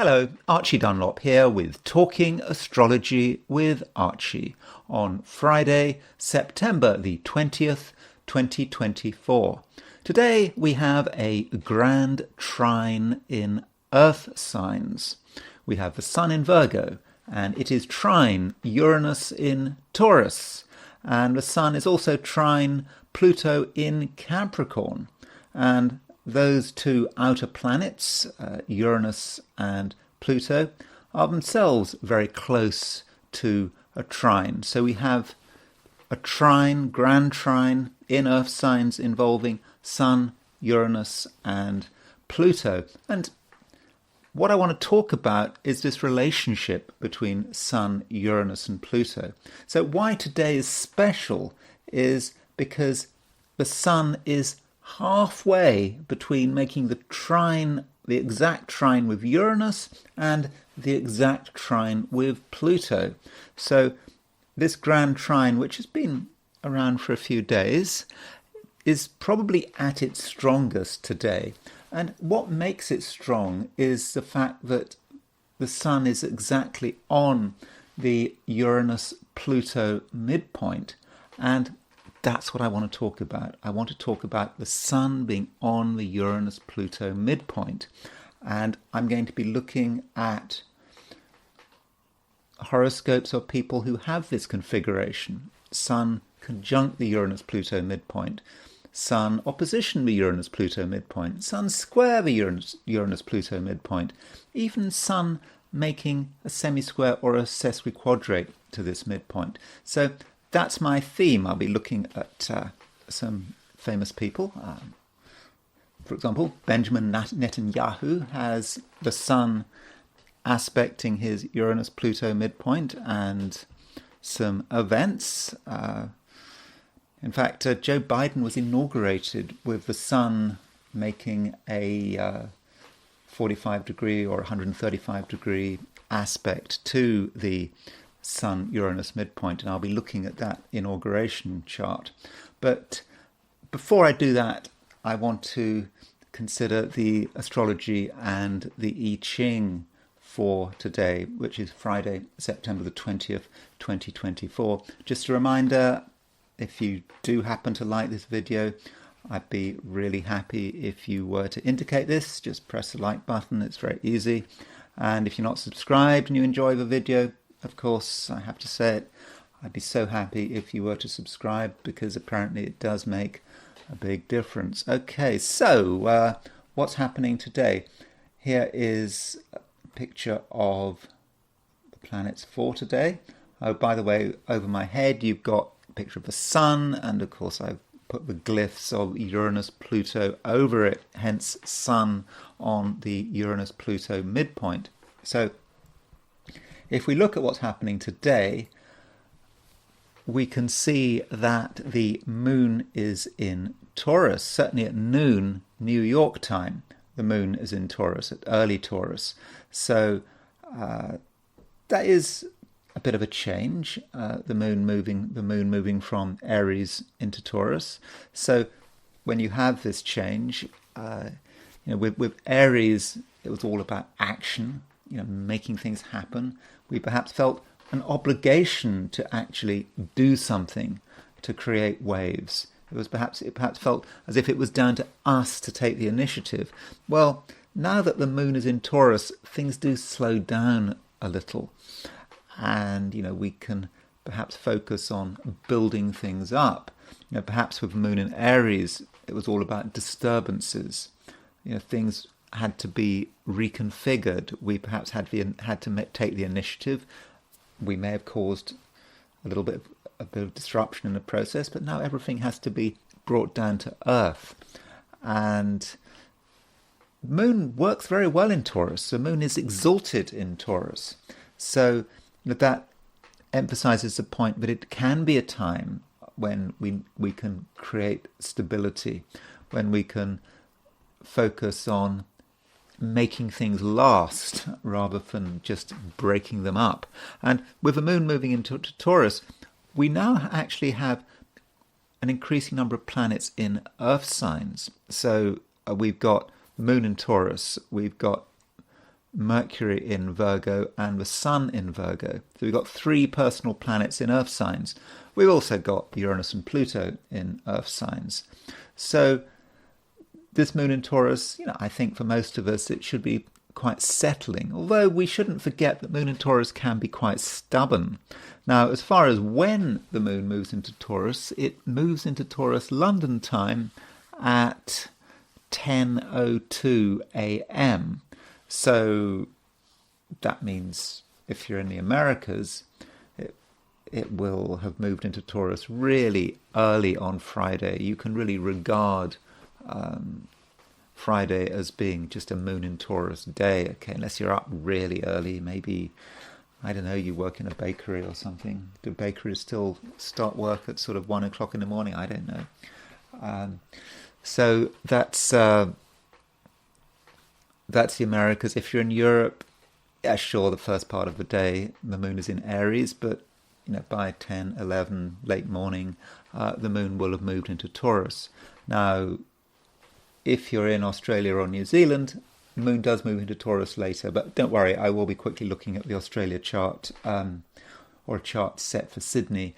Hello, Archie Dunlop here with Talking Astrology with Archie on Friday, September the 20th, 2024. Today we have a Grand Trine in Earth signs. We have the Sun in Virgo, and it is trine Uranus in Taurus. And the Sun is also trine Pluto in Capricorn. And those two outer planets, Uranus and Pluto, are themselves very close to a trine. So we have a trine, Grand Trine, in Earth signs involving Sun, Uranus and Pluto. And what I want to talk about is this relationship between Sun, Uranus and Pluto. So why today is special is because the Sun is halfway between making the trine, the exact trine with Uranus and the exact trine with Pluto. So this Grand Trine, which has been around for a few days, is probably at its strongest today. And what makes it strong is the fact that the Sun is exactly on the Uranus-Pluto midpoint, and that's what I want to talk about. I want to talk about the Sun being on the Uranus-Pluto midpoint. And I'm going to be looking at horoscopes of people who have this configuration. Sun conjunct the Uranus-Pluto midpoint. Sun opposition the Uranus-Pluto midpoint. Sun square the Uranus-Pluto midpoint. Even Sun making a semi-square or a sesquiquadrate to this midpoint. So that's my theme. I'll be looking at some famous people. For example, Benjamin Netanyahu has the Sun aspecting his Uranus-Pluto midpoint and some events. In fact, Joe Biden was inaugurated with the Sun making a 45-degree or 135-degree aspect to the Sun-Uranus midpoint, and I'll be looking at that inauguration chart. But before I do that, I want to consider the astrology and the I Ching for today, which is Friday, September the 20th, 2024. Just a reminder, if you do happen to like this video, I'd be really happy if you were to indicate this. Just press the like button, it's very easy. And if you're not subscribed and you enjoy the video, of course, I have to say it, I'd be so happy if you were to subscribe, because apparently it does make a big difference. Okay, so what's happening today? Here is a picture of the planets for today. Oh, by the way, over my head you've got a picture of the Sun, and of course I've put the glyphs of Uranus-Pluto over it, hence Sun on the Uranus-Pluto midpoint. So if we look at what's happening today, we can see that the moon is in Taurus. Certainly at noon, New York time, the moon is in Taurus, at early Taurus. So that is a bit of a change, the moon moving from Aries into Taurus. So when you have this change, with Aries, it was all about action, making things happen. We perhaps felt an obligation to actually do something to create waves. It perhaps felt as if it was down to us to take the initiative. Well, now that the moon is in Taurus, things do slow down a little. And, we can perhaps focus on building things up. Perhaps with the moon in Aries, it was all about disturbances. Things had to be reconfigured. We perhaps had to take the initiative. We may have caused a bit of disruption in the process, but now everything has to be brought down to earth. And the moon works very well in Taurus. The moon is exalted in Taurus. So that emphasizes the point that it can be a time when we can create stability, when we can focus on making things last rather than just breaking them up. And with the moon moving into Taurus, we now actually have an increasing number of planets in Earth signs. So we've got the moon in Taurus, we've got Mercury in Virgo, and the Sun in Virgo. So we've got 3 personal planets in Earth signs. We've also got Uranus and Pluto in Earth signs. So this moon in Taurus, I think for most of us it should be quite settling, although we shouldn't forget that moon in Taurus can be quite stubborn. Now, as far as when the moon moves into Taurus, it moves into Taurus London time at 10:02 a.m. So that means if you're in the Americas, it will have moved into Taurus really early on Friday. You can really regard Friday as being just a moon in Taurus day, okay, unless you're up really early, maybe, I don't know, you work in a bakery or something. Do bakeries still start work at sort of 1 o'clock in the morning? I don't know. So that's the Americas. If you're in Europe, yeah, sure, the first part of the day, the moon is in Aries, but by 10, 11, late morning, the moon will have moved into Taurus. Now, if you're in Australia or New Zealand, the moon does move into Taurus later, but don't worry, I will be quickly looking at the Australia chart, or a chart set for Sydney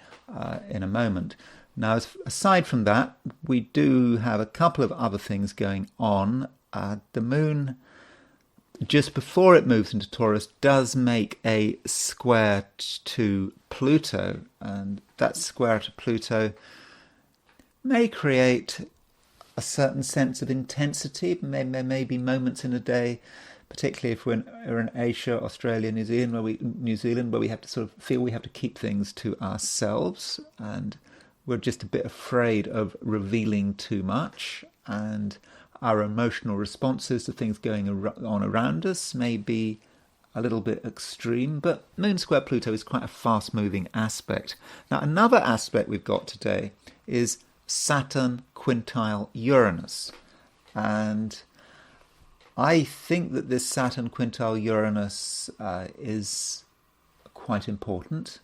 in a moment. Now, aside from that, we do have a couple of other things going on. The moon, just before it moves into Taurus, does make a square to Pluto, and that square to Pluto may create a certain sense of intensity. There may be moments in a day, particularly if we're in Asia, Australia, New Zealand, where we have to sort of feel we have to keep things to ourselves, and we're just a bit afraid of revealing too much, and our emotional responses to things going on around us may be a little bit extreme. But Moon square Pluto is quite a fast-moving aspect. Now, another aspect we've got today is Saturn quintile Uranus, and I think that this Saturn quintile Uranus is quite important.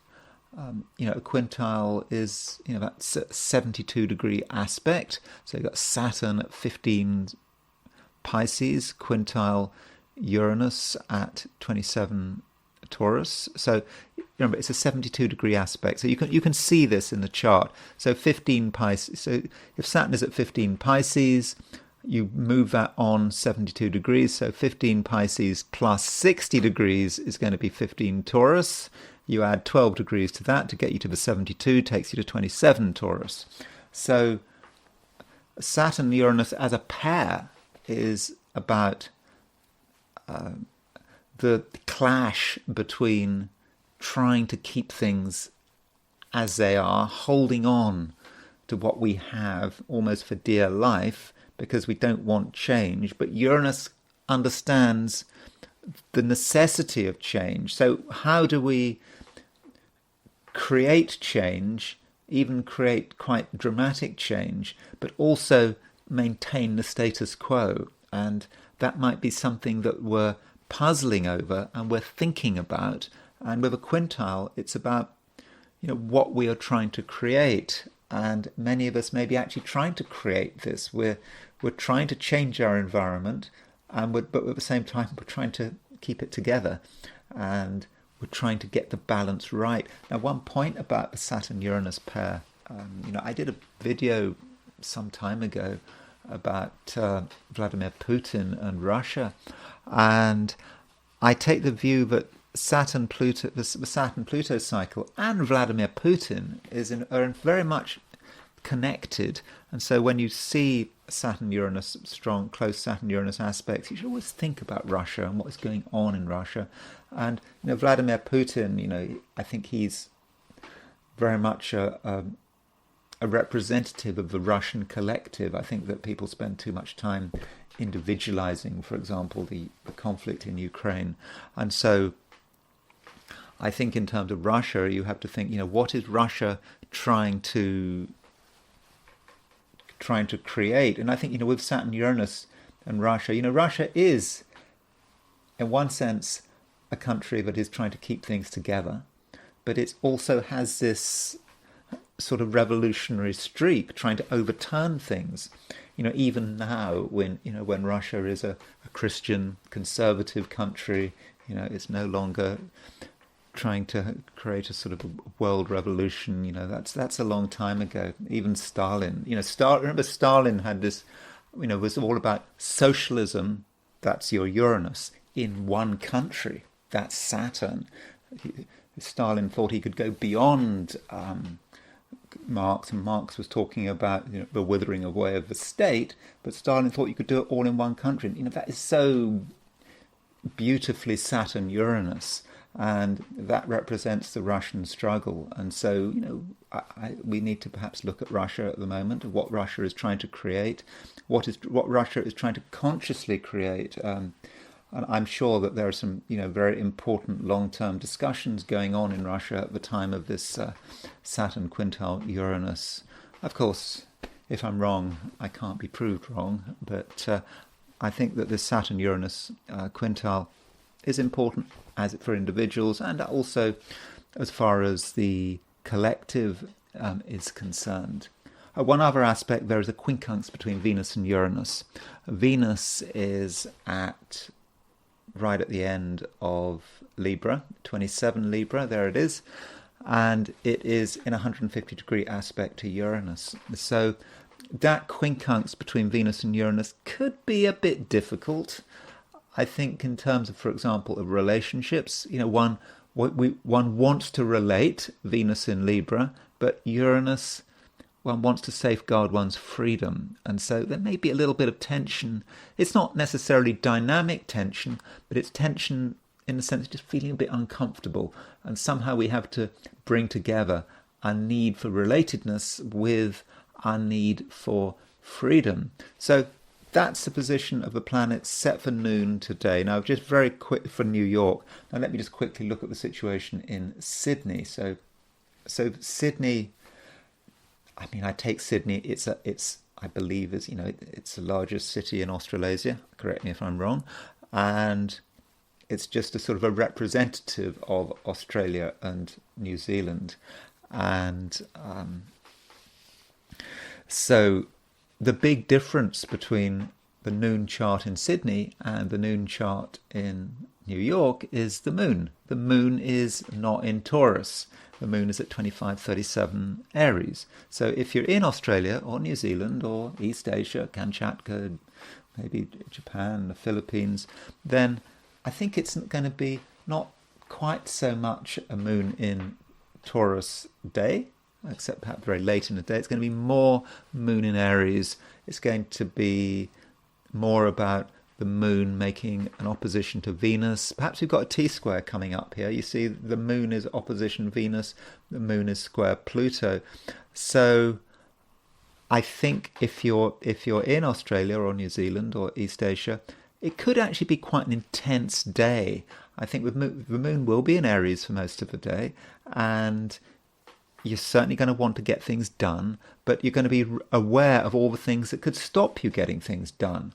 A quintile is that 72-degree aspect. So you've got Saturn at 15 Pisces, quintile Uranus at 27 Taurus. So remember, it's a 72-degree aspect. So you can see this in the chart. So 15 Pisces. So if Saturn is at 15 Pisces, you move that on 72 degrees. So 15 Pisces plus 60 degrees is going to be 15 Taurus. You add 12 degrees to that to get you to the 72, takes you to 27 Taurus. So Saturn-Uranus as a pair is about the clash between trying to keep things as they are, holding on to what we have almost for dear life because we don't want change. But Uranus understands the necessity of change. So how do we create change, even create quite dramatic change, but also maintain the status quo? And that might be something that we're puzzling over and we're thinking about. And with a quintile, it's about what we are trying to create. And many of us may be actually trying to create this. We're trying to change our environment, but at the same time we're trying to keep it together, and we're trying to get the balance right. Now, one point about the Saturn-Uranus pair, I did a video some time ago about Vladimir Putin and Russia, and I take the view that the Saturn-Pluto cycle and Vladimir Putin are very much connected. And so when you see Saturn-Uranus, strong, close Saturn-Uranus aspects, you should always think about Russia and what is going on in Russia. And Vladimir Putin, I think he's very much a representative of the Russian collective. I think that people spend too much time individualizing, for example, the conflict in Ukraine. And so I think in terms of Russia, you have to think, what is Russia trying to create? And I think, with Saturn-Uranus and Russia, Russia is, in one sense, a country that is trying to keep things together, but it also has this sort of revolutionary streak, trying to overturn things. even now when Russia is a Christian conservative country, it's no longer trying to create a sort of a world revolution. That's a long time ago. Even Stalin, remember Stalin had this, was all about socialism. That's your Uranus in one country. That's Saturn. Stalin thought he could go beyond Marx, and Marx was talking about the withering away of the state, but Stalin thought you could do it all in one country. That is so beautifully Saturn-Uranus, and that represents the Russian struggle. And so, we need to perhaps look at Russia at the moment, what Russia is trying to create, what Russia is trying to consciously create. And I'm sure that there are some, very important long-term discussions going on in Russia at the time of this Saturn quintile Uranus. Of course, if I'm wrong, I can't be proved wrong, but I think that this Saturn-Uranus quintile is important for individuals, and also as far as the collective is concerned. One other aspect, there is a quincunx between Venus and Uranus. Venus is right at the end of Libra, 27 Libra, there it is, and it is in a 150-degree aspect to Uranus. So that quincunx between Venus and Uranus could be a bit difficult, I think, in terms of, for example, of relationships. One wants to relate, Venus in Libra, but Uranus, one wants to safeguard one's freedom, and so there may be a little bit of tension. It's not necessarily dynamic tension, but it's tension in the sense of just feeling a bit uncomfortable, and somehow we have to bring together our need for relatedness with our need for freedom. So that's the position of the planets set for noon today. Now, just very quick for New York. Now, let me just quickly look at the situation in Sydney. So Sydney, I take Sydney. I believe it's the largest city in Australasia. Correct me if I'm wrong, and it's just a sort of a representative of Australia and New Zealand, and so the big difference between the noon chart in Sydney and the noon chart in New York is the moon. The moon is not in Taurus. The moon is at 2537 Aries. So if you're in Australia or New Zealand or East Asia, Kamchatka, maybe Japan, the Philippines, then I think it's going to be not quite so much a moon in Taurus day, except perhaps very late in the day. It's going to be more moon in Aries. It's going to be more about the moon making an opposition to Venus. Perhaps we've got a T-square coming up here. You see the moon is opposition Venus, the moon is square Pluto. So I think if you're in Australia or New Zealand or East Asia, it could actually be quite an intense day. I think the moon will be in Aries for most of the day, and you're certainly going to want to get things done, but you're going to be aware of all the things that could stop you getting things done.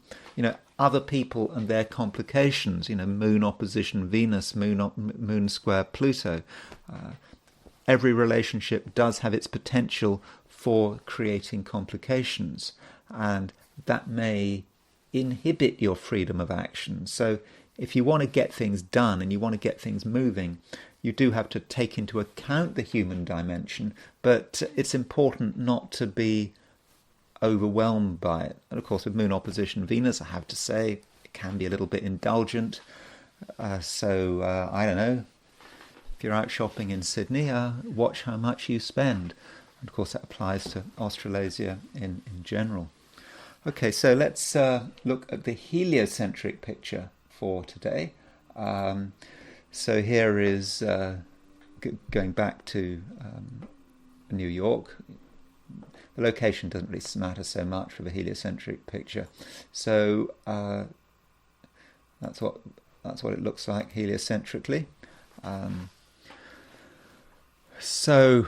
Other people and their complications, moon opposition Venus, moon square Pluto. Every relationship does have its potential for creating complications, and that may inhibit your freedom of action. So if you want to get things done and you want to get things moving, you do have to take into account the human dimension, but it's important not to be overwhelmed by it. And of course, with moon opposition Venus, I have to say, it can be a little bit indulgent. So I don't know, if you're out shopping in Sydney, watch how much you spend. And of course, that applies to Australasia in general. Okay, so let's look at the heliocentric picture for today. So here is going back to New York. The location doesn't really matter so much for the heliocentric picture. So that's what it looks like heliocentrically. So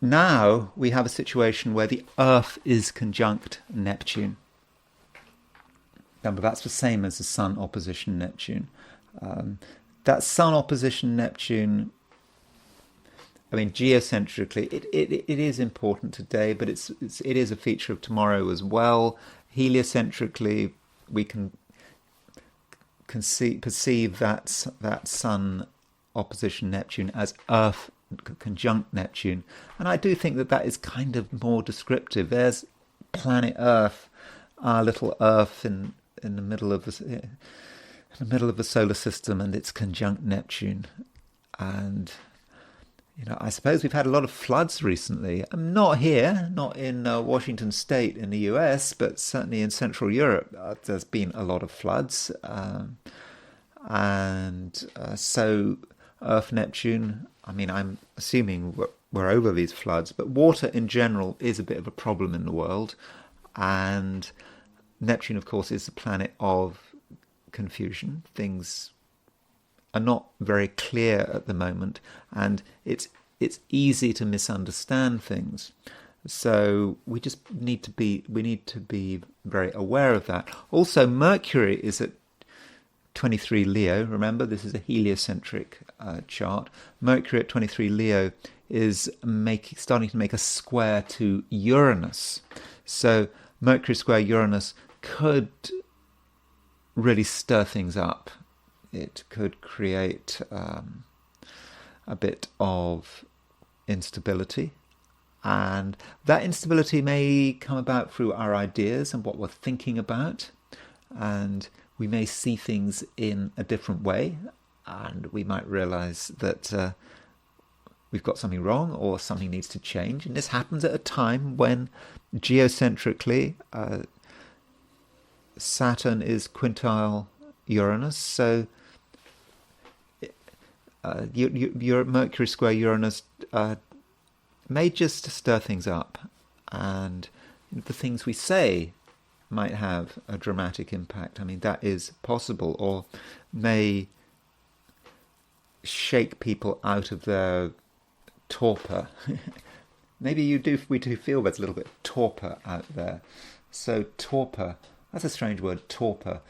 now we have a situation where the Earth is conjunct Neptune. Remember, that's the same as the Sun opposition Neptune. That Sun opposition Neptune I mean, geocentrically, it is important today, but it is a feature of tomorrow as well. Heliocentrically, we can perceive that Sun opposition Neptune as Earth conjunct Neptune, and I do think that is kind of more descriptive. There's planet Earth, our little Earth in the middle of the solar system, and it's conjunct Neptune. And I suppose we've had a lot of floods recently. Not here, not in Washington State in the US, but certainly in Central Europe, there's been a lot of floods. So Earth Neptune, I mean, I'm assuming we're over these floods, but water in general is a bit of a problem in the world. And Neptune, of course, is the planet of confusion. Things are not very clear at the moment, and it's easy to misunderstand things. So we need to be very aware of that. Also, Mercury is at 23 Leo. Remember, this is a heliocentric chart. Mercury at 23 Leo is starting to make a square to Uranus. So Mercury square Uranus could really stir things up. It could create a bit of instability, and that instability may come about through our ideas and what we're thinking about, and we may see things in a different way, and we might realize that we've got something wrong or something needs to change. And this happens at a time when geocentrically Saturn is quintile Uranus, so your Mercury square Uranus may just stir things up, and the things we say might have a dramatic impact. I mean, that is possible, or may shake people out of their torpor. Maybe we do feel there's a little bit of torpor out there. So torpor, that's a strange word, torpor.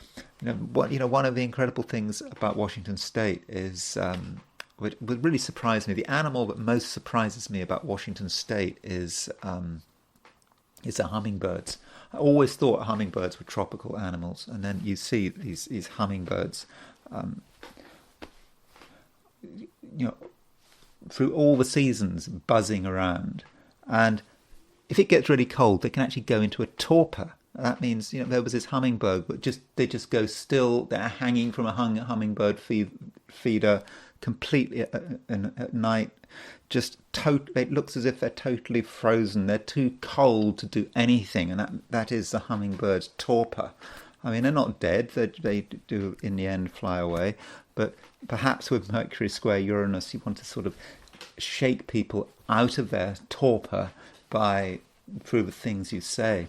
One of the incredible things about Washington State is, what really surprised me, the animal that most surprises me about Washington State is the hummingbirds. I always thought hummingbirds were tropical animals, and then you see these hummingbirds, through all the seasons buzzing around, and if it gets really cold, they can actually go into a torpor. That means, there was this hummingbird, but they just go still. They're hanging from a hummingbird feeder completely at night. It looks as if they're totally frozen. They're too cold to do anything, and that is the hummingbird's torpor. I mean, they're not dead. They do in the end fly away, but perhaps with Mercury square Uranus, you want to sort of shake people out of their torpor through the things you say.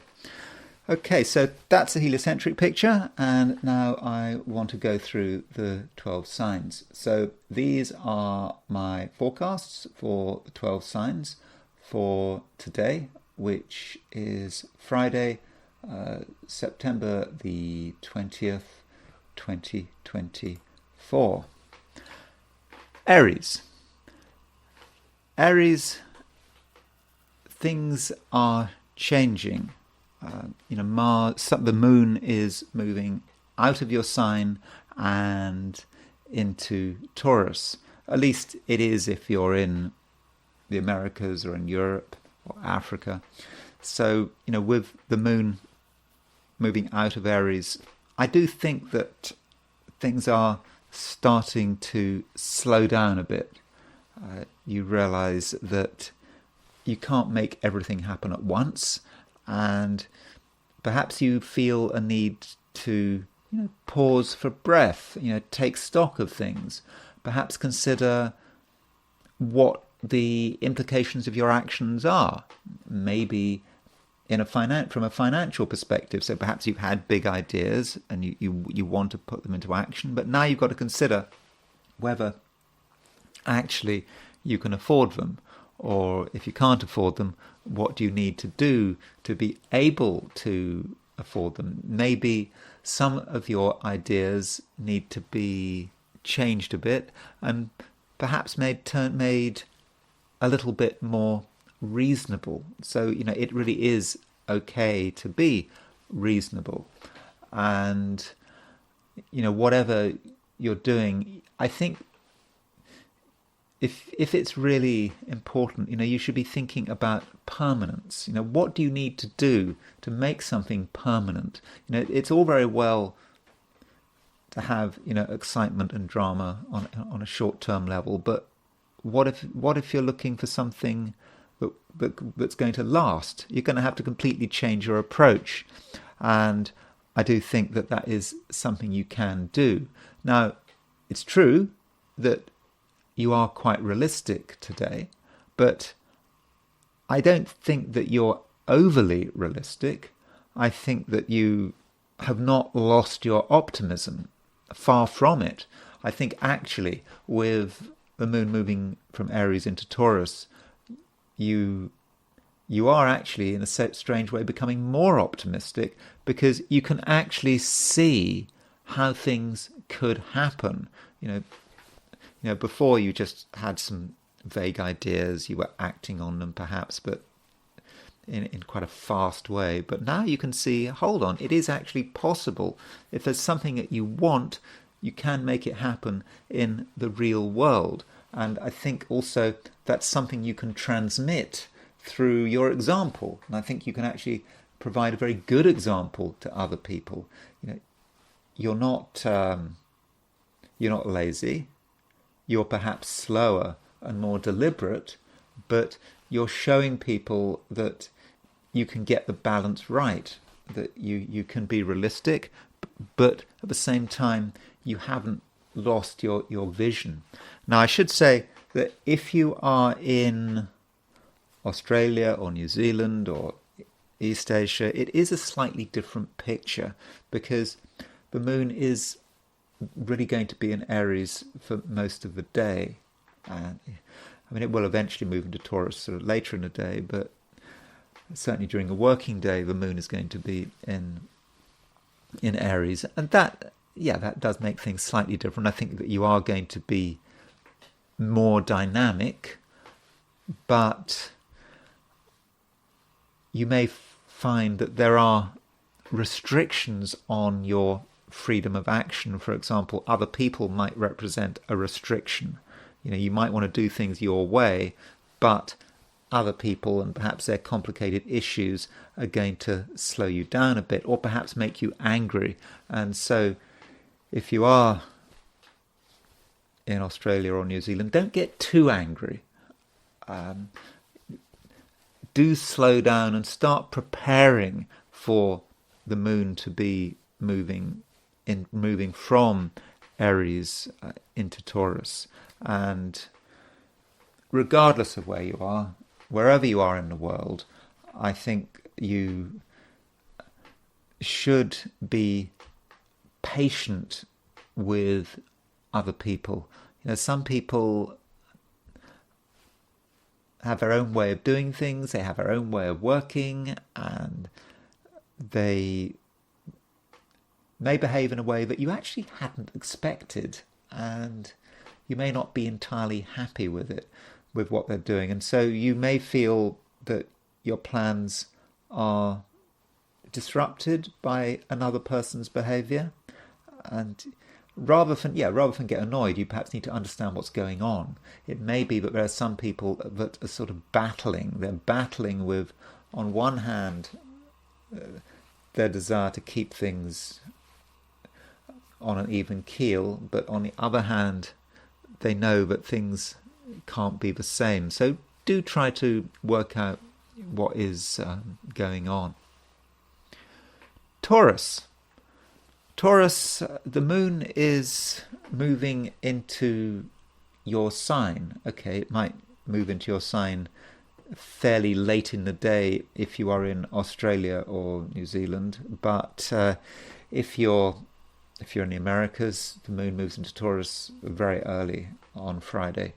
Okay, so that's a heliocentric picture, and now I want to go through the 12 signs. So these are my forecasts for the 12 signs for today, which is Friday, September the 20th, 2024. Aries. Aries, things are changing. The moon is moving out of your sign and into Taurus. At least it is if you're in the Americas or in Europe or Africa. So, with the moon moving out of Aries, I do think that things are starting to slow down a bit. You realize that you can't make everything happen at once, and perhaps you feel a need to pause for breath, take stock of things, perhaps consider what the implications of your actions are, maybe from a financial perspective. So perhaps you've had big ideas and you want to put them into action, but now you've got to consider whether actually you can afford them, or if you can't afford them, what do you need to do to be able to afford them? Maybe some of your ideas need to be changed a bit, and perhaps made a little bit more reasonable. So, it really is okay to be reasonable. And, whatever you're doing, I think if it's really important, you should be thinking about permanence. What do you need to do to make something permanent? It's all very well to have, excitement and drama on a short-term level, but what if you're looking for something that's going to last? You're going to have to completely change your approach, and I do think that is something you can do. Now, it's true that you are quite realistic today, but I don't think that you're overly realistic. I think that you have not lost your optimism. Far from it. I think actually with the moon moving from Aries into Taurus, you are actually in a strange way becoming more optimistic, because you can actually see how things could happen. Before you just had some vague ideas, you were acting on them perhaps, but in quite a fast way. But now you can see, hold on, it is actually possible. If there's something that you want, you can make it happen in the real world. And I think also that's something you can transmit through your example. And I think you can actually provide a very good example to other people. You're not lazy. You're perhaps slower and more deliberate, but you're showing people that you can get the balance right, that you can be realistic, but at the same time, you haven't lost your vision. Now, I should say that if you are in Australia or New Zealand or East Asia, it is a slightly different picture, because the moon is really going to be in Aries for most of the day. And it will eventually move into Taurus sort of later in the day, but certainly during a working day, the moon is going to be in Aries. And that does make things slightly different. I think that you are going to be more dynamic, but you may find that there are restrictions on your freedom of action. For example, other people might represent a restriction. You might want to do things your way, but other people and perhaps their complicated issues are going to slow you down a bit, or perhaps make you angry. And so if you are in Australia or New Zealand, don't get too angry. Do slow down and start preparing for the moon to be moving from Aries into Taurus. And regardless of where you are, wherever you are in the world, I think you should be patient with other people. Some people have their own way of doing things, they have their own way of working, and they may behave in a way that you actually hadn't expected, and you may not be entirely happy with what they're doing. And so you may feel that your plans are disrupted by another person's behavior. And rather than get annoyed, you perhaps need to understand what's going on. It may be that there are some people that are sort of battling. They're battling with, on one hand, their desire to keep things on an even keel, but on the other hand, they know that things can't be the same. So do try to work out what is going on. Taurus, the moon is moving into your sign. Okay, it might move into your sign fairly late in the day if you are in Australia or New Zealand, but if you're in the Americas, the moon moves into Taurus very early on Friday.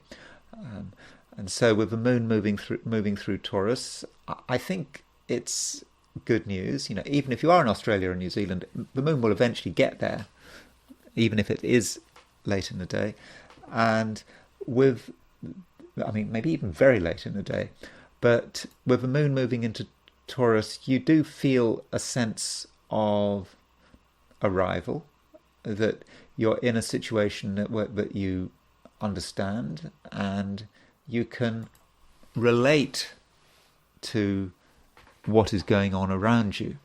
And so with the moon moving through Taurus, I think it's good news. Even if you are in Australia or New Zealand, the moon will eventually get there, even if it is late in the day. And with I mean, maybe even very late in the day. But with the moon moving into Taurus, you do feel a sense of arrival, that you're in a situation that you understand and you can relate to what is going on around you.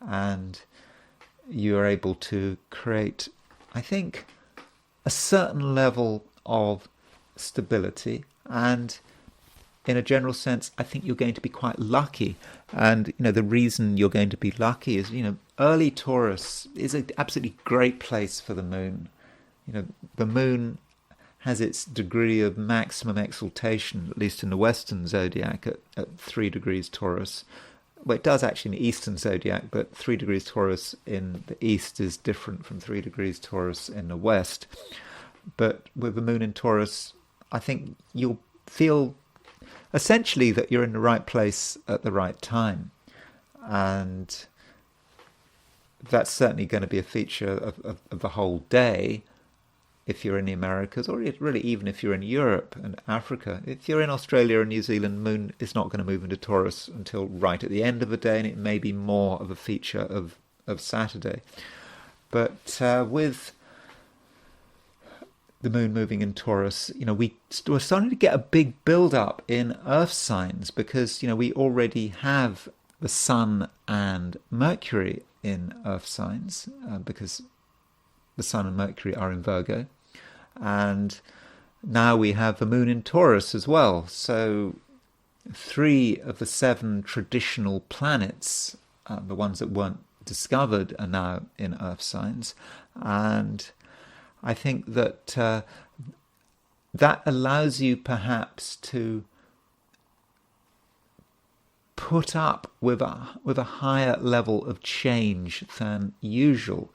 And you are able to create, I think, a certain level of stability. And in a general sense, I think you're going to be quite lucky. And, the reason you're going to be lucky is, early Taurus is an absolutely great place for the moon. The moon has its degree of maximum exaltation, at least in the Western zodiac, at 3 degrees Taurus. Well, it does actually in the Eastern zodiac, but 3 degrees Taurus in the East is different from 3 degrees Taurus in the West. But with the moon in Taurus, I think you'll feel essentially that you're in the right place at the right time. And that's certainly going to be a feature of the whole day if you're in the Americas, or really even if you're in Europe and Africa. If you're in Australia and New Zealand, the moon is not going to move into Taurus until right at the end of the day, and it may be more of a feature of Saturday. But with the moon moving in Taurus, we're starting to get a big build-up in earth signs, because, we already have the Sun and Mercury in earth signs, because the Sun and Mercury are in Virgo. And now we have the moon in Taurus as well. So 3 of the 7 traditional planets, the ones that weren't discovered, are now in earth signs. And I think that that allows you perhaps to put up with a higher level of change than usual.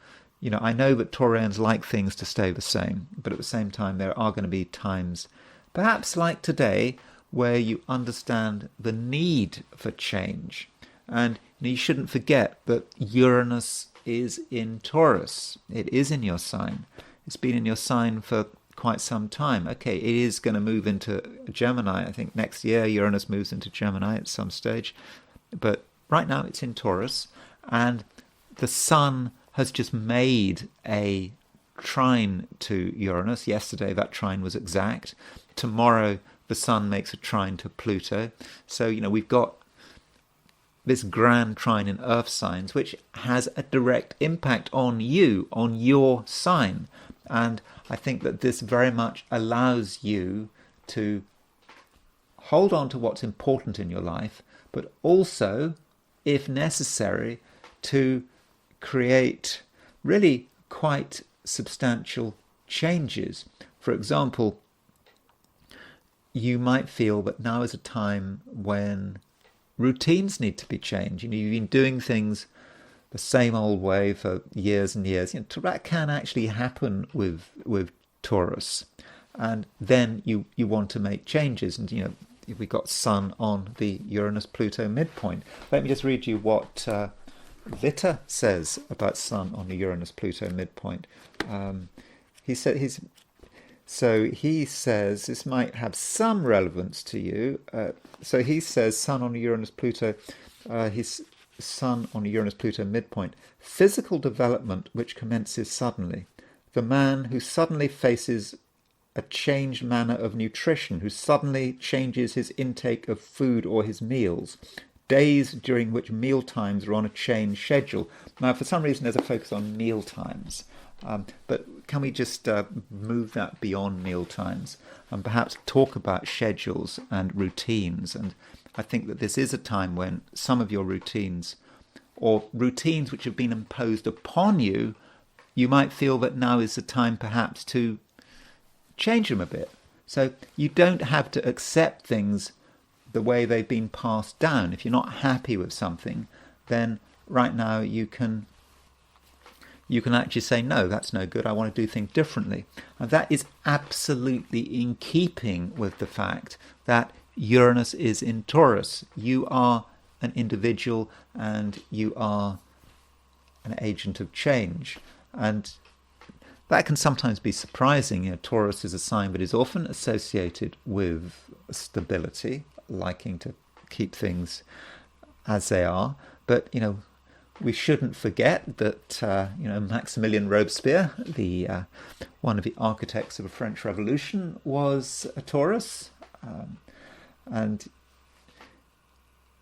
I know that Taurians like things to stay the same, but at the same time there are going to be times, perhaps like today, where you understand the need for change. And you shouldn't forget that Uranus is in Taurus. It is in your sign. It's been in your sign for quite some time. Okay, it is going to move into Gemini. I think next year Uranus moves into Gemini at some stage. But right now it's in Taurus. And the Sun has just made a trine to Uranus. Yesterday that trine was exact. Tomorrow the Sun makes a trine to Pluto. So, we've got this Grand Trine in earth signs, which has a direct impact on you, on your sign. And I think that this very much allows you to hold on to what's important in your life, but also, if necessary, to create really quite substantial changes. For example, you might feel that now is a time when routines need to be changed. You've been doing things the same old way for years and years. That can actually happen with Taurus. And then you want to make changes. And, we got Sun on the Uranus-Pluto midpoint. Let me just read you what Vitta says about Sun on the Uranus-Pluto midpoint. He says this might have some relevance to you. So he says Sun on the Uranus-Pluto, his Sun on the Uranus-Pluto midpoint, physical development which commences suddenly. The man who suddenly faces a changed manner of nutrition, who suddenly changes his intake of food or his meals. Days during which meal times are on a changed schedule. Now, for some reason, there's a focus on meal times. But can we just move that beyond meal times and perhaps talk about schedules and routines? And I think that this is a time when some of your routines, or routines which have been imposed upon you, you might feel that now is the time perhaps to change them a bit. So you don't have to accept things the way they've been passed down. If you're not happy with something, then right now you can actually say, no, that's no good, I want to do things differently. And that is absolutely in keeping with the fact that Uranus is in Taurus. You are an individual and you are an agent of change. And that can sometimes be surprising. Taurus is a sign that is often associated with stability, liking to keep things as they are. But, we shouldn't forget that, Maximilien Robespierre, the one of the architects of the French Revolution, was a Taurus. And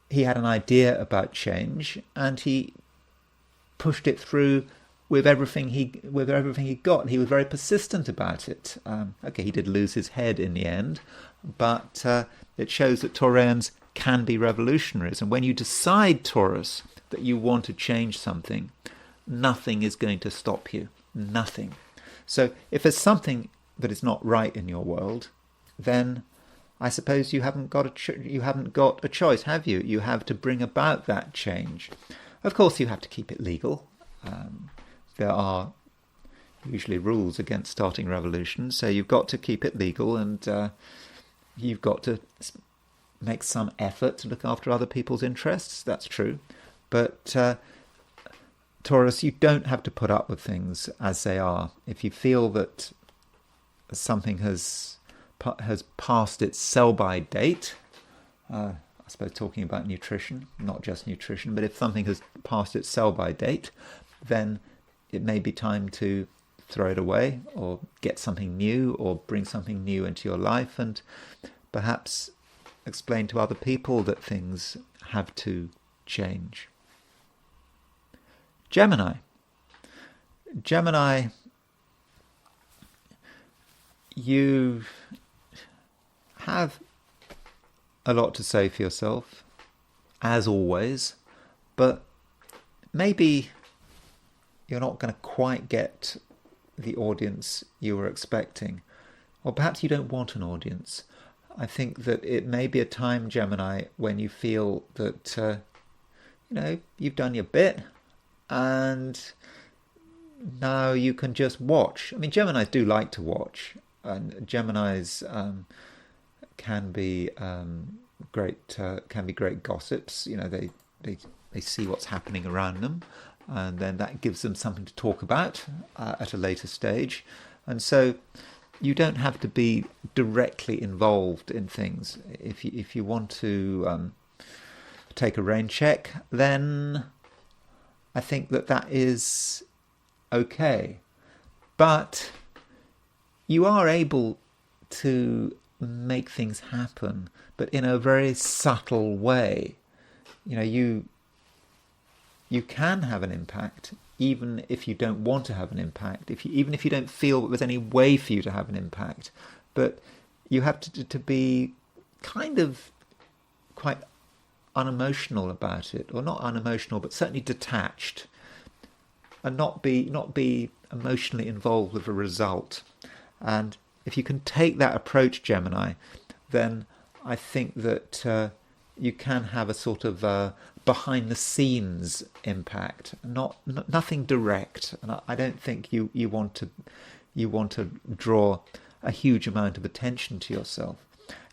he had an idea about change, and he pushed it through with everything he got. He was very persistent about it. He did lose his head in the end, but it shows that Taurians can be revolutionaries. And when you decide, Taurus, that you want to change something, nothing is going to stop you. Nothing. So if there's something that is not right in your world, then I suppose you haven't got a choice, have you? You have to bring about that change. Of course, you have to keep it legal. There are usually rules against starting revolutions, so you've got to keep it legal, and you've got to make some effort to look after other people's interests. That's true. But Taurus, you don't have to put up with things as they are. If you feel that something has passed its sell-by date, I suppose talking about nutrition, not just nutrition, but if something has passed its sell-by date, then it may be time to throw it away or get something new or bring something new into your life, and perhaps explain to other people that things have to change. Gemini, you have a lot to say for yourself, as always, but maybe you're not going to quite get the audience you were expecting, or perhaps you don't want an audience. I think that it may be a time, Gemini, when you feel that you've done your bit, and now you can just watch. I mean, Geminis do like to watch, and Geminis can be great gossips. They see what's happening around them, and then that gives them something to talk about at a later stage. And so you don't have to be directly involved in things. If you want to take a rain check, then I think that is okay. But you are able to make things happen, but in a very subtle way. You can have an impact, even if you don't want to have an impact, even if you don't feel that there's any way for you to have an impact. But you have to be kind of quite unemotional about it, or not unemotional, but certainly detached, and not be emotionally involved with the result. And if you can take that approach, Gemini, then I think that you can have a sort of behind-the-scenes impact, nothing direct. And I don't think you want to draw a huge amount of attention to yourself.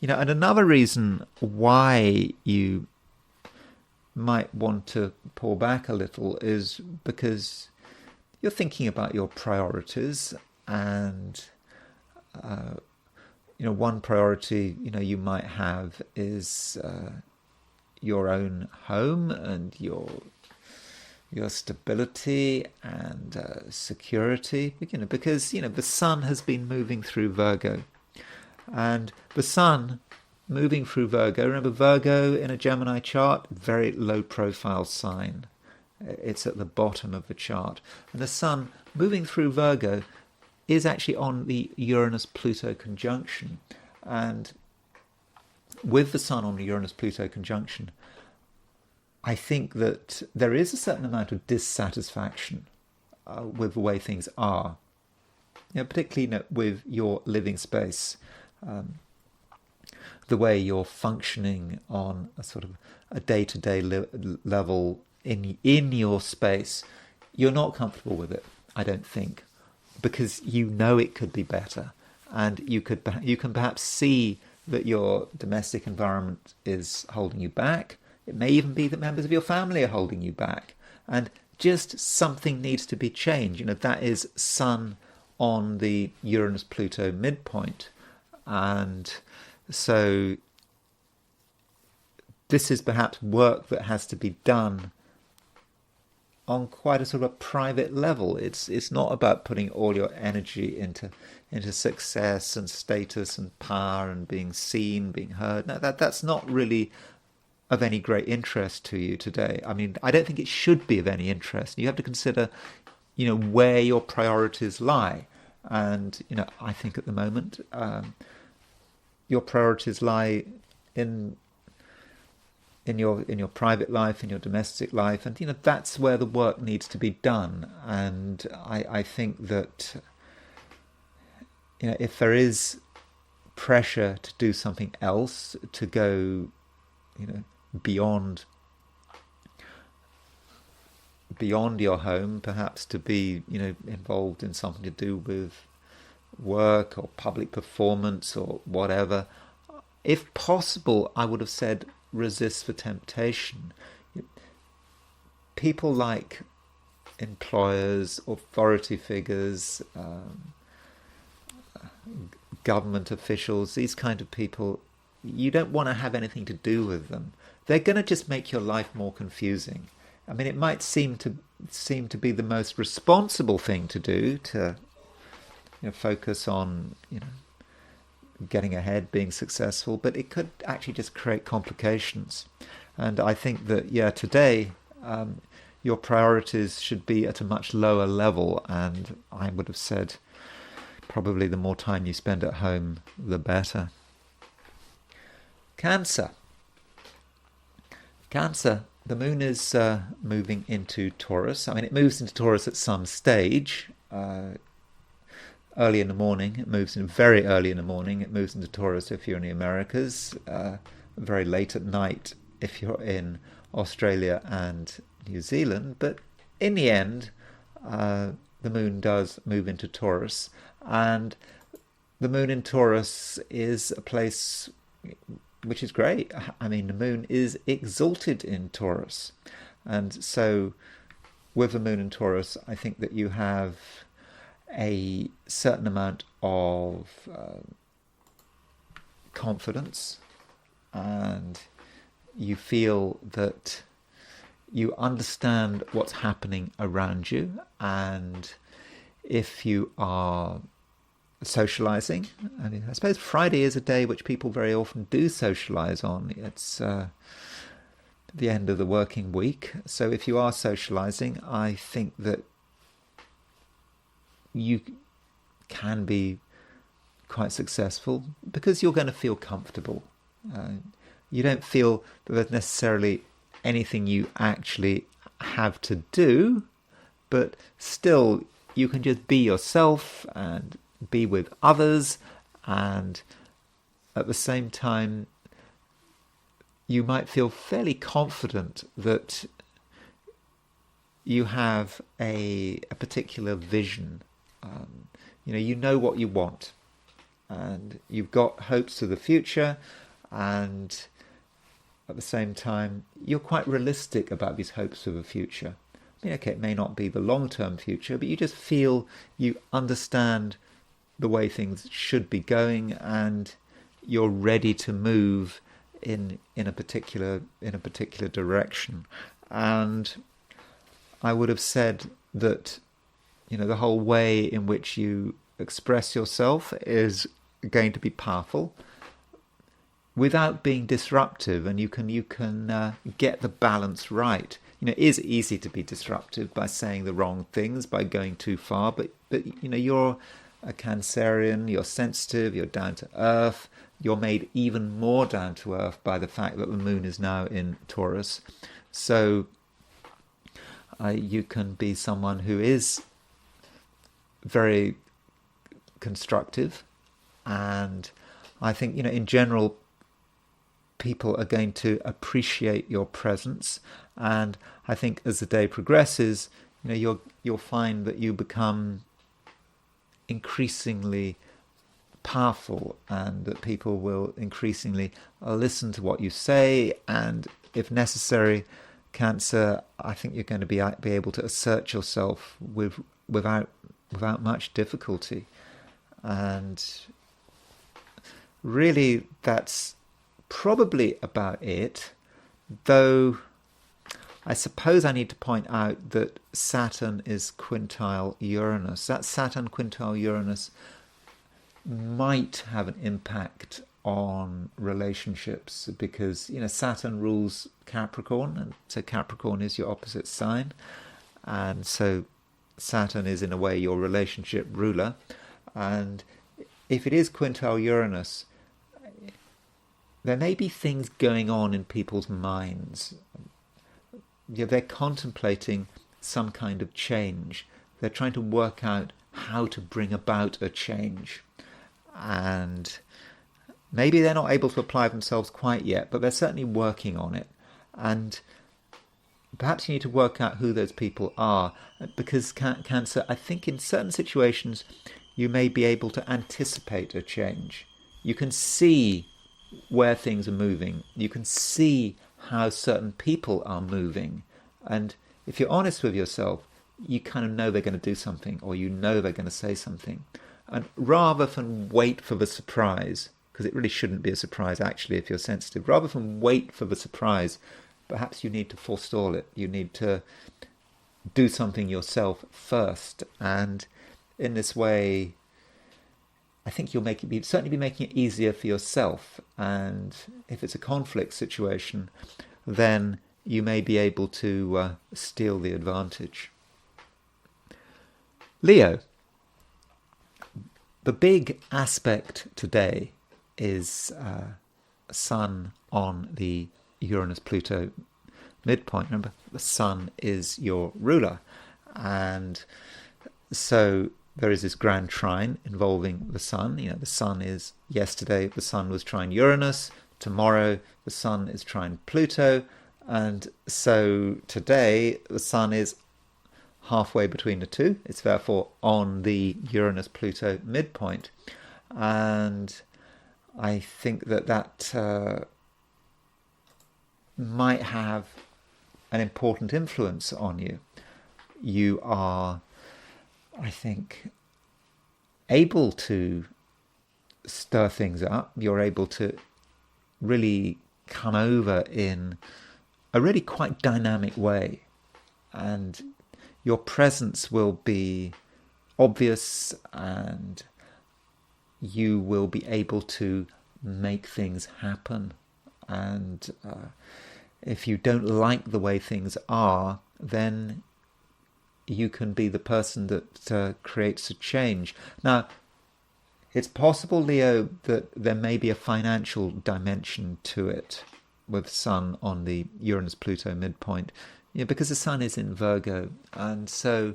And another reason why you might want to pull back a little is because you're thinking about your priorities, and one priority you might have is your own home and your stability and security, because the sun has been moving through Virgo, and the sun moving through Virgo. Remember, Virgo in a Gemini chart, very low profile sign. It's at the bottom of the chart. And the sun moving through Virgo is actually on the Uranus-Pluto conjunction. And with the sun on the Uranus-Pluto conjunction, I think that there is a certain amount of dissatisfaction with the way things are, particularly with your living space. The way you're functioning on a sort of a day-to-day level in your space, you're not comfortable with it, I don't think, because it could be better, and you can perhaps see that your domestic environment is holding you back. It may even be that members of your family are holding you back, and just something needs to be changed. That is sun on the Uranus-Pluto midpoint. And so this is perhaps work that has to be done on quite a sort of a private level. It's not about putting all your energy into success and status and power and being seen, being heard. No, that's not really of any great interest to you today. I mean, I don't think it should be of any interest. You have to consider, where your priorities lie. And, I think at the moment, your priorities lie in your private life, in your domestic life, and that's where the work needs to be done. And I think that if there is pressure to do something else, to go beyond your home, perhaps to be involved in something to do with work or public performance or whatever, if possible, I would have said resist the temptation. People like employers, authority figures, government officials, these kind of people, you don't want to have anything to do with them. They're going to just make your life more confusing. I mean, it might seem to be the most responsible thing to do, to focus on getting ahead, being successful, but it could actually just create complications. And I think that, today your priorities should be at a much lower level, and I would have said probably the more time you spend at home, the better. Cancer, the moon is moving into Taurus. I mean, it moves into Taurus at some stage. Early in the morning, it moves in very early in the morning. It moves into Taurus if you're in the Americas. Very late at night if you're in Australia and New Zealand. But in the end, the moon does move into Taurus, and the moon in Taurus is a place which is great. I mean, the moon is exalted in Taurus, and so with the moon in Taurus, I think that you have a certain amount of confidence, and you feel that you understand what's happening around you. And if you are socializing, I mean, I suppose Friday is a day which people very often do socialize on. It's the end of the working week, so if you are socializing, I think that you can be quite successful because you're going to feel comfortable. You don't feel that there's necessarily anything you actually have to do, but still you can just be yourself and be with others, and at the same time you might feel fairly confident that you have a particular vision. You know what you want, and you've got hopes for the future, and at the same time you're quite realistic about these hopes for the future. I mean, okay, it may not be the long-term future, but you just feel you understand the way things should be going, and you're ready to move in a particular direction. And I would have said that the whole way in which you express yourself is going to be powerful without being disruptive, and you can get the balance right. It is easy to be disruptive by saying the wrong things, by going too far, but you're a Cancerian, you're sensitive, you're down to earth, you're made even more down to earth by the fact that the moon is now in Taurus. So you can be someone who is very constructive, and I think in general people are going to appreciate your presence, and I think as the day progresses you'll find that you become increasingly powerful, and that people will increasingly listen to what you say, and if necessary, Cancer, I think you're going to be able to assert yourself without without much difficulty. And really, that's probably about it, though I suppose I need to point out that Saturn is quintile Uranus. That Saturn quintile Uranus might have an impact on relationships because, Saturn rules Capricorn, and so Capricorn is your opposite sign. And so Saturn is, in a way, your relationship ruler. And if it is quintile Uranus, there may be things going on in people's minds. They're contemplating some kind of change. They're trying to work out how to bring about a change. And maybe they're not able to apply themselves quite yet, but they're certainly working on it. And perhaps you need to work out who those people are, because Cancer, I think in certain situations, you may be able to anticipate a change. You can see where things are moving. You can see how certain people are moving. And if you're honest with yourself, you kind of know they're going to do something, or you know they're going to say something. And rather than wait for the surprise, because it really shouldn't be a surprise actually if you're sensitive, rather than wait for the surprise, perhaps you need to forestall it. You need to do something yourself first. And in this way, I think you'll certainly be making it easier for yourself. And if it's a conflict situation, then you may be able to steal the advantage. Leo. The big aspect today is Sun on the Uranus-Pluto midpoint. Remember, the Sun is your ruler. And so there is this Grand Trine involving the Sun. The Sun is, yesterday the Sun was trine Uranus. Tomorrow the Sun is trine Pluto. And so today the Sun is halfway between the two. It's therefore on the Uranus-Pluto midpoint. And I think that might have an important influence on you. You are, I think, able to stir things up. You're able to really come over in a really quite dynamic way. And your presence will be obvious, and you will be able to make things happen. And if you don't like the way things are, then you can be the person that creates a change. Now, it's possible, Leo, that there may be a financial dimension to it with Sun on the Uranus-Pluto midpoint. Because the Sun is in Virgo, and so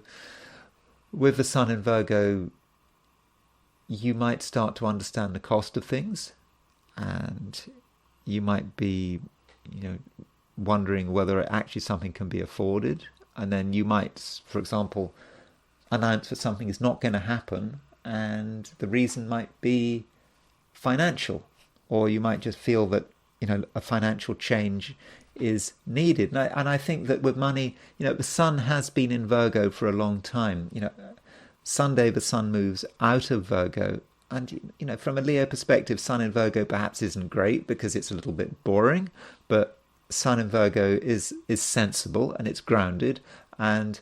with the Sun in Virgo, you might start to understand the cost of things, and you might be, wondering whether actually something can be afforded, and then you might, for example, announce that something is not going to happen, and the reason might be financial, or you might just feel that a financial change is needed. And I think that with money, the Sun has been in Virgo for a long time. Sunday the Sun moves out of Virgo, and from a Leo perspective, Sun in Virgo perhaps isn't great because it's a little bit boring, but Sun in Virgo is sensible and it's grounded, and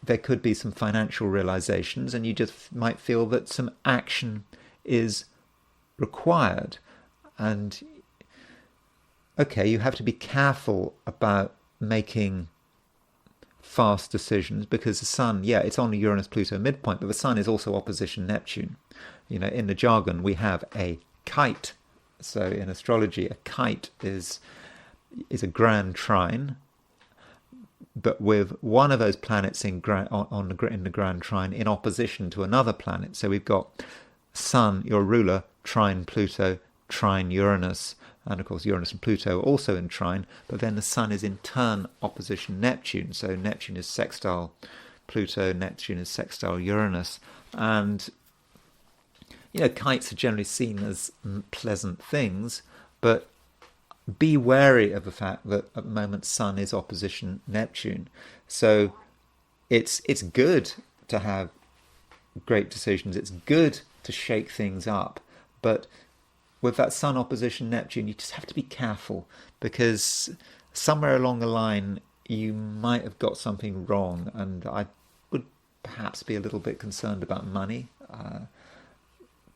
there could be some financial realizations, and you just might feel that some action is required. And okay, you have to be careful about making fast decisions because the Sun, it's on the Uranus-Pluto midpoint, but the Sun is also opposition Neptune. In the jargon, we have a kite. So in astrology, a kite is a Grand Trine, but with one of those planets in the Grand Trine in opposition to another planet. So we've got Sun, your ruler, trine Pluto, trine Uranus, and of course Uranus and Pluto are also in trine, but then the Sun is in turn opposition Neptune. So Neptune is sextile Pluto, Neptune is sextile Uranus. And, kites are generally seen as pleasant things, but be wary of the fact that at the moment Sun is opposition Neptune. So it's good to have great decisions. It's good to shake things up, but with that Sun opposition Neptune, you just have to be careful, because somewhere along the line you might have got something wrong, and I would perhaps be a little bit concerned about money.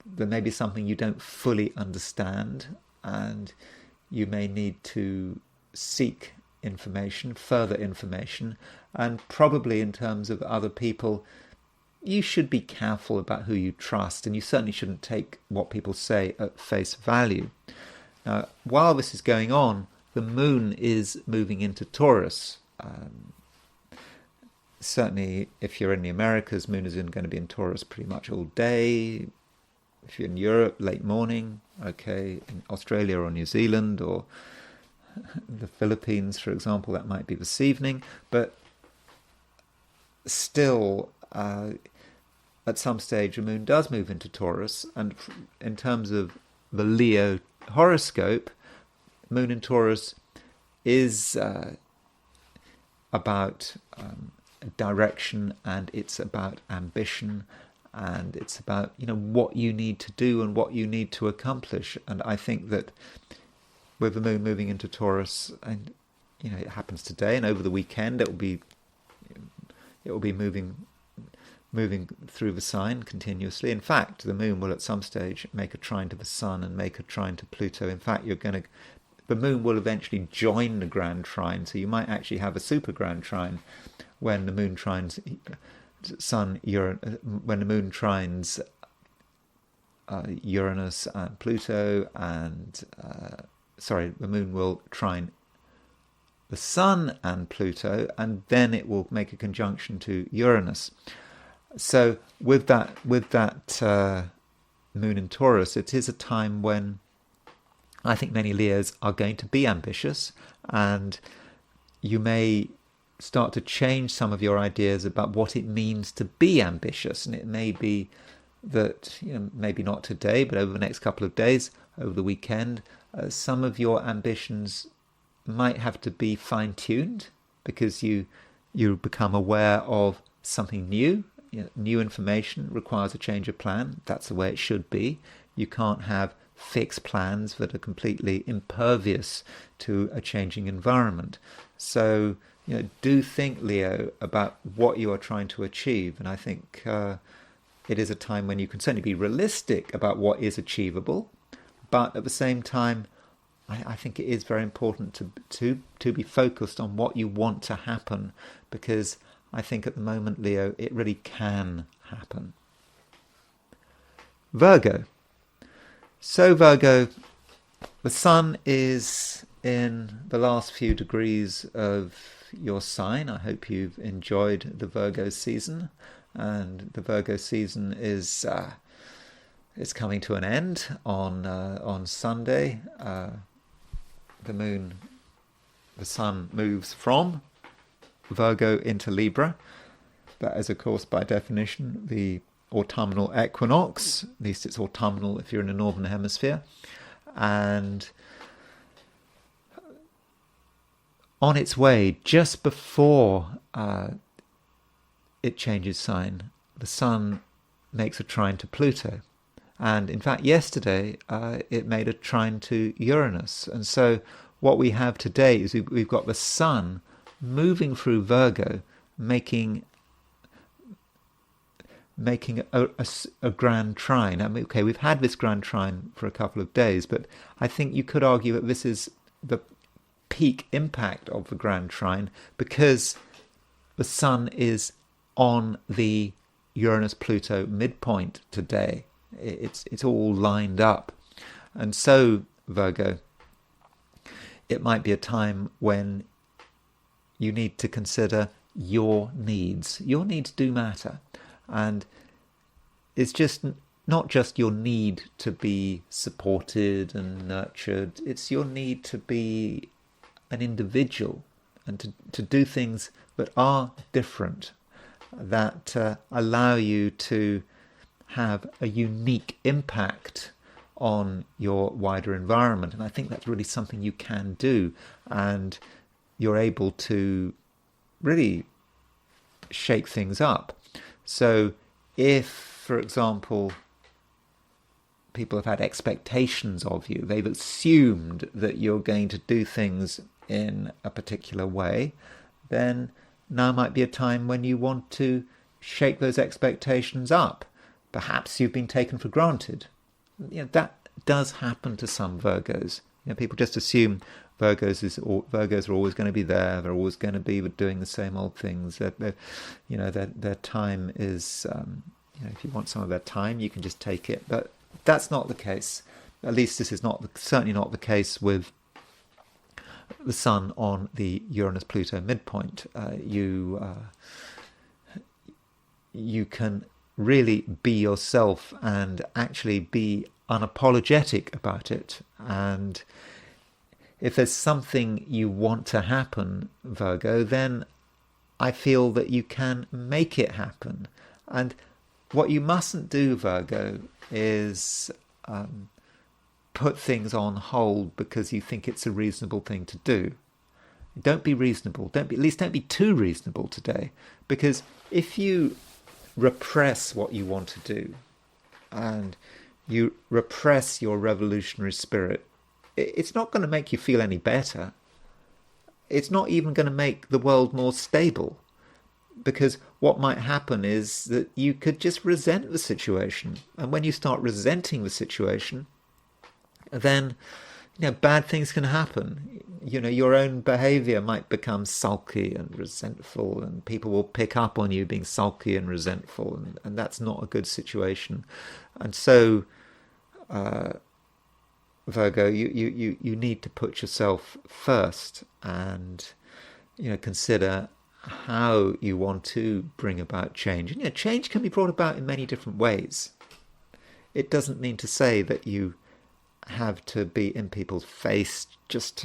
There may be something you don't fully understand, and you may need to seek information, further information, and probably in terms of other people, you should be careful about who you trust, and you certainly shouldn't take what people say at face value. Now, while this is going on, the moon is moving into Taurus. Certainly, if you're in the Americas, moon is going to be in Taurus pretty much all day. If you're in Europe, late morning, okay, in Australia or New Zealand or the Philippines, for example, that might be this evening. But still, at some stage, the moon does move into Taurus. And in terms of the Leo horoscope, moon in Taurus is about direction, and it's about ambition, and it's about, what you need to do and what you need to accomplish. And I think that with the moon moving into Taurus, and it happens today, and over the weekend it will be moving through the sign continuously. In fact, the moon will at some stage make a trine to the sun and make a trine to Pluto. In fact, the moon will eventually join the Grand Trine, so you might actually have a super Grand Trine when the moon trines when the moon trines Uranus and Pluto, and the moon will trine the Sun and Pluto, and then it will make a conjunction to Uranus. So with that moon in Taurus, it is a time when I think many Leos are going to be ambitious, and you may start to change some of your ideas about what it means to be ambitious. And it may be that, maybe not today, but over the next couple of days, over the weekend, some of your ambitions might have to be fine-tuned, because you become aware of something new. New information requires a change of plan. That's the way it should be. You can't have fixed plans that are completely impervious to a changing environment. So, do think, Leo, about what you are trying to achieve. And I think it is a time when you can certainly be realistic about what is achievable, but at the same time, I think it is very important to be focused on what you want to happen, because I think at the moment, Leo, it really can happen. Virgo. So Virgo, the sun is in the last few degrees of your sign. I hope you've enjoyed the Virgo season, and the Virgo season is coming to an end on Sunday. The sun moves from Virgo into Libra. That is, of course, by definition, the autumnal equinox. At least it's autumnal if you're in the northern hemisphere. And on its way, just before it changes sign, the sun makes a trine to Pluto. And in fact, yesterday, it made a trine to Uranus. And so what we have today is we've got the sun moving through Virgo, making a grand trine. I mean, okay, we've had this grand trine for a couple of days, but I think you could argue that this is the peak impact of the grand trine, because the sun is on the Uranus-Pluto midpoint today. It's all lined up. And so, Virgo, it might be a time when you need to consider your needs. Your needs do matter. And it's just not just your need to be supported and nurtured. It's your need to be an individual and to do things that are different, that allow you to have a unique impact on your wider environment. And I think that's really something you can do, and you're able to really shake things up. So if for example, people have had expectations of you, they've assumed that you're going to do things in a particular way, then now might be a time when you want to shake those expectations up. Perhaps you've been taken for granted. That does happen to some Virgos. People just assume Virgos are always going to be there. They're always going to be doing the same old things. Their time is, if you want some of their time, you can just take it. But that's not the case. At least this is certainly not the case with the Sun on the Uranus-Pluto midpoint. You can really be yourself and actually be unapologetic about it. And if there's something you want to happen, Virgo, then I feel that you can make it happen. And what you mustn't do, Virgo, is put things on hold because you think it's a reasonable thing to do. Don't be reasonable. At least don't be too reasonable today. Because if you repress what you want to do and you repress your revolutionary spirit, it's not going to make you feel any better. It's not even going to make the world more stable, because what might happen is that you could just resent the situation, and when you start resenting the situation, then bad things can happen. Your own behavior might become sulky and resentful, and people will pick up on you being sulky and resentful, and that's not a good situation. And so Virgo, you need to put yourself first and consider how you want to bring about change. And change can be brought about in many different ways. It doesn't mean to say that you have to be in people's face, just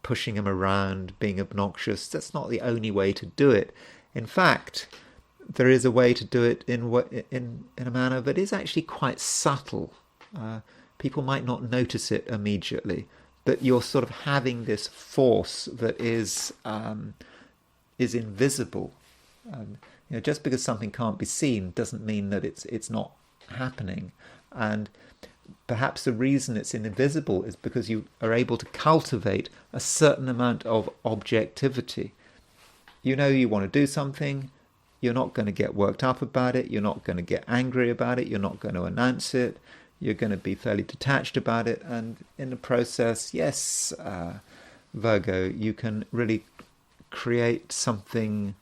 pushing them around, being obnoxious. That's not the only way to do it. In fact, there is a way to do it in a manner that is actually quite subtle. People might not notice it immediately, but you're sort of having this force that is invisible. Just because something can't be seen doesn't mean that it's not happening. And perhaps the reason it's invisible is because you are able to cultivate a certain amount of objectivity. You want to do something, you're not going to get worked up about it, you're not going to get angry about it, you're not going to announce it, you're going to be fairly detached about it, and in the process, yes, Virgo, you can really create something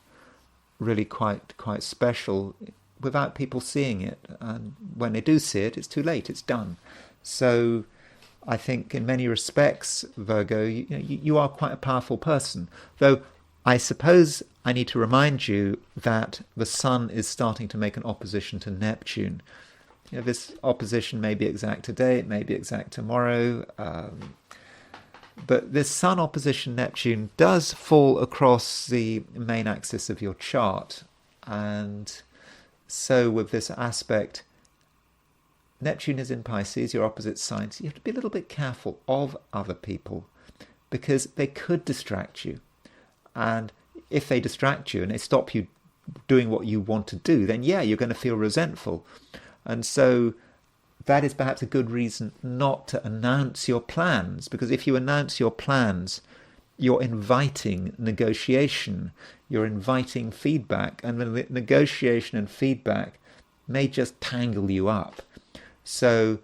really quite special without people seeing it. And when they do see it, it's too late, it's done. So I think in many respects, Virgo, you are quite a powerful person. Though I suppose I need to remind you that the Sun is starting to make an opposition to Neptune. This opposition may be exact today, it may be exact tomorrow, but this Sun opposition Neptune does fall across the main axis of your chart. And so with this aspect, Neptune is in Pisces, your opposite sign, so you have to be a little bit careful of other people, because they could distract you. And if they distract you and they stop you doing what you want to do, then you're going to feel resentful. And so that is perhaps a good reason not to announce your plans, because if you announce your plans, you're inviting negotiation, you're inviting feedback, and the negotiation and feedback may just tangle you up. So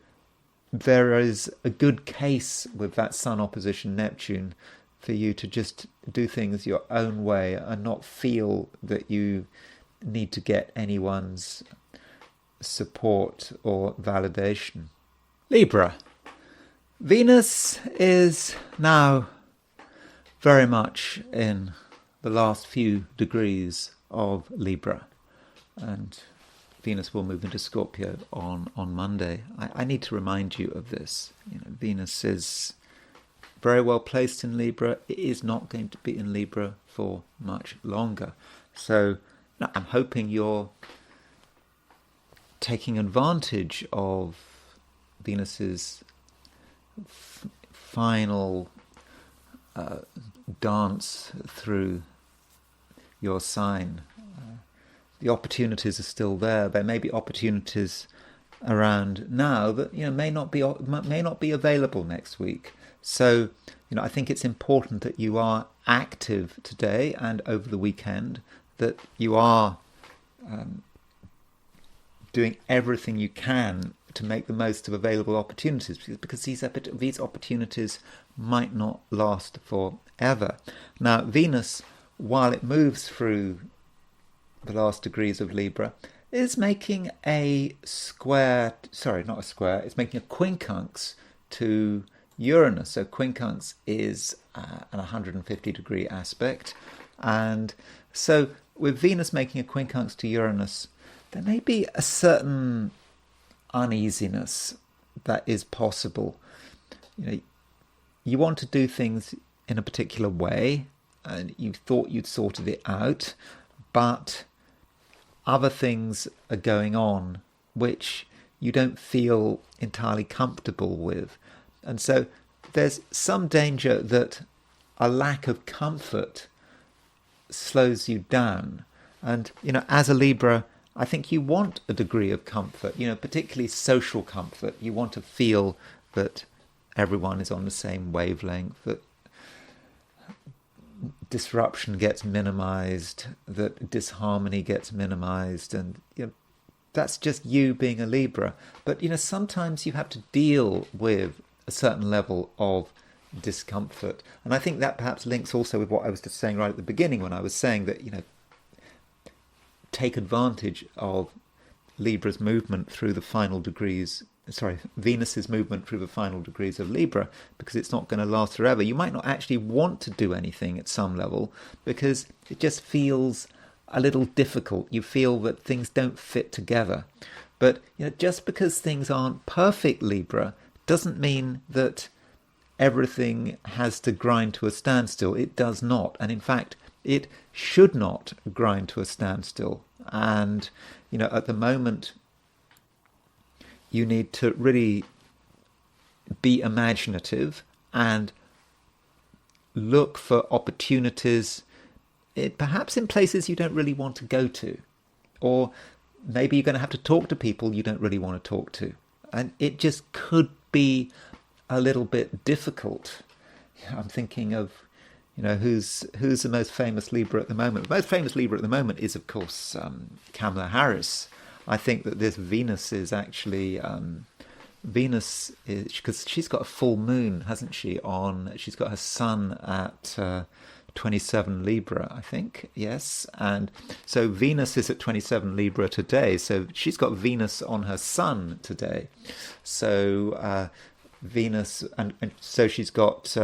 there is a good case with that Sun opposition Neptune for you to just do things your own way and not feel that you need to get anyone's support or validation. Libra. Venus is now very much in the last few degrees of Libra, and Venus will move into Scorpio on Monday. I need to remind you of this. Venus is very well placed in Libra. It is not going to be in Libra for much longer. So I'm hoping you're taking advantage of Venus's final dance through your sign, the opportunities are still there. There may be opportunities around now that may not be available next week. So I think it's important that you are active today and over the weekend, that you are doing everything you can to make the most of available opportunities, because these opportunities might not last forever. Now, Venus, while it moves through the last degrees of Libra, is making a square, sorry, not a square, it's making a quincunx to Uranus. So quincunx is an 150-degree aspect. And so with Venus making a quincunx to Uranus, there may be a certain uneasiness that is possible. You want to do things in a particular way, and you thought you'd sorted it out, but other things are going on which you don't feel entirely comfortable with. And so there's some danger that a lack of comfort slows you down. And, as a Libra, I think you want a degree of comfort, particularly social comfort. You want to feel that everyone is on the same wavelength, that disruption gets minimized, that disharmony gets minimized, and that's just you being a Libra. But sometimes you have to deal with a certain level of discomfort, and I think that perhaps links also with what I was just saying right at the beginning, when I was saying that take advantage of Libra's movement through the final degrees. Venus's movement through the final degrees of Libra, because it's not going to last forever. You might not actually want to do anything at some level because it just feels a little difficult. You feel that things don't fit together. But just because things aren't perfect, Libra, doesn't mean that everything has to grind to a standstill. It does not. And in fact, it should not grind to a standstill. And, at the moment, you need to really be imaginative and look for opportunities, perhaps in places you don't really want to go to. Or maybe you're going to have to talk to people you don't really want to talk to. And it just could be a little bit difficult. I'm thinking of, who's the most famous Libra at the moment. The most famous Libra at the moment is, of course, Kamala Harris. I think that this Venus is actually, because she's got a full moon, hasn't she, she's got her sun at 27 Libra, I think, yes. And so Venus is at 27 Libra today, so she's got Venus on her sun today. So Venus, and so she's got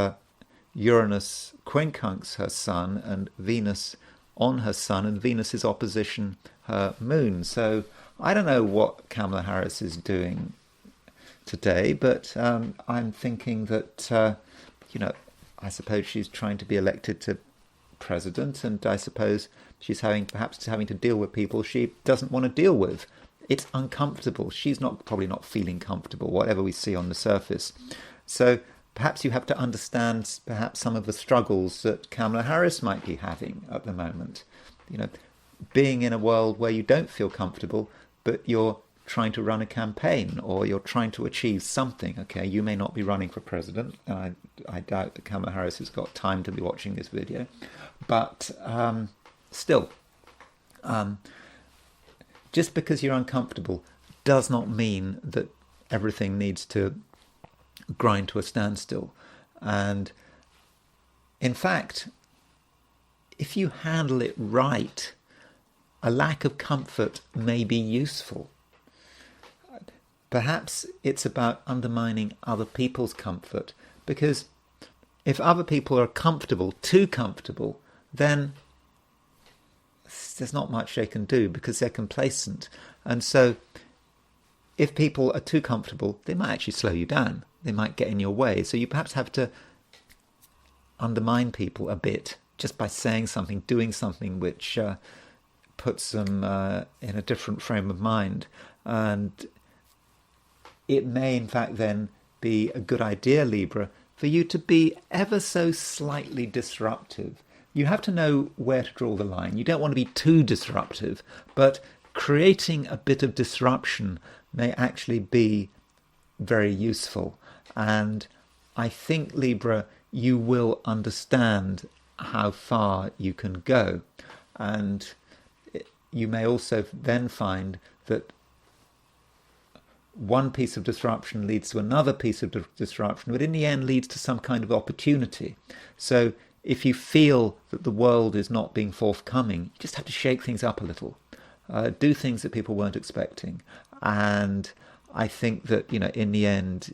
Uranus quincunx her sun, and Venus on her sun, and Venus is opposition her moon. So I don't know what Kamala Harris is doing today, but I'm thinking that, I suppose she's trying to be elected to president, and I suppose she's perhaps having to deal with people she doesn't want to deal with. It's uncomfortable. She's probably not feeling comfortable, whatever we see on the surface. So perhaps you have to understand perhaps some of the struggles that Kamala Harris might be having at the moment. Being in a world where you don't feel comfortable, but you're trying to run a campaign, or you're trying to achieve something. Okay, you may not be running for president, and I doubt that Kamala Harris has got time to be watching this video, but still, just because you're uncomfortable does not mean that everything needs to grind to a standstill. And in fact, if you handle it right, a lack of comfort may be useful. Perhaps it's about undermining other people's comfort, because if other people are comfortable, too comfortable, then there's not much they can do because they're complacent. And so if people are too comfortable, they might actually slow you down. They might get in your way. So you perhaps have to undermine people a bit just by saying something, doing something which puts them in a different frame of mind. And it may in fact then be a good idea, Libra, for you to be ever so slightly disruptive, you have to know where to draw the line. You don't want to be too disruptive, but creating a bit of disruption may actually be very useful. And I think, Libra, you will understand how far you can go. And you may also then find that one piece of disruption leads to another piece of disruption, but in the end leads to some kind of opportunity. So if you feel that the world is not being forthcoming, you just have to shake things up a little, do things that people weren't expecting. And I think that, in the end,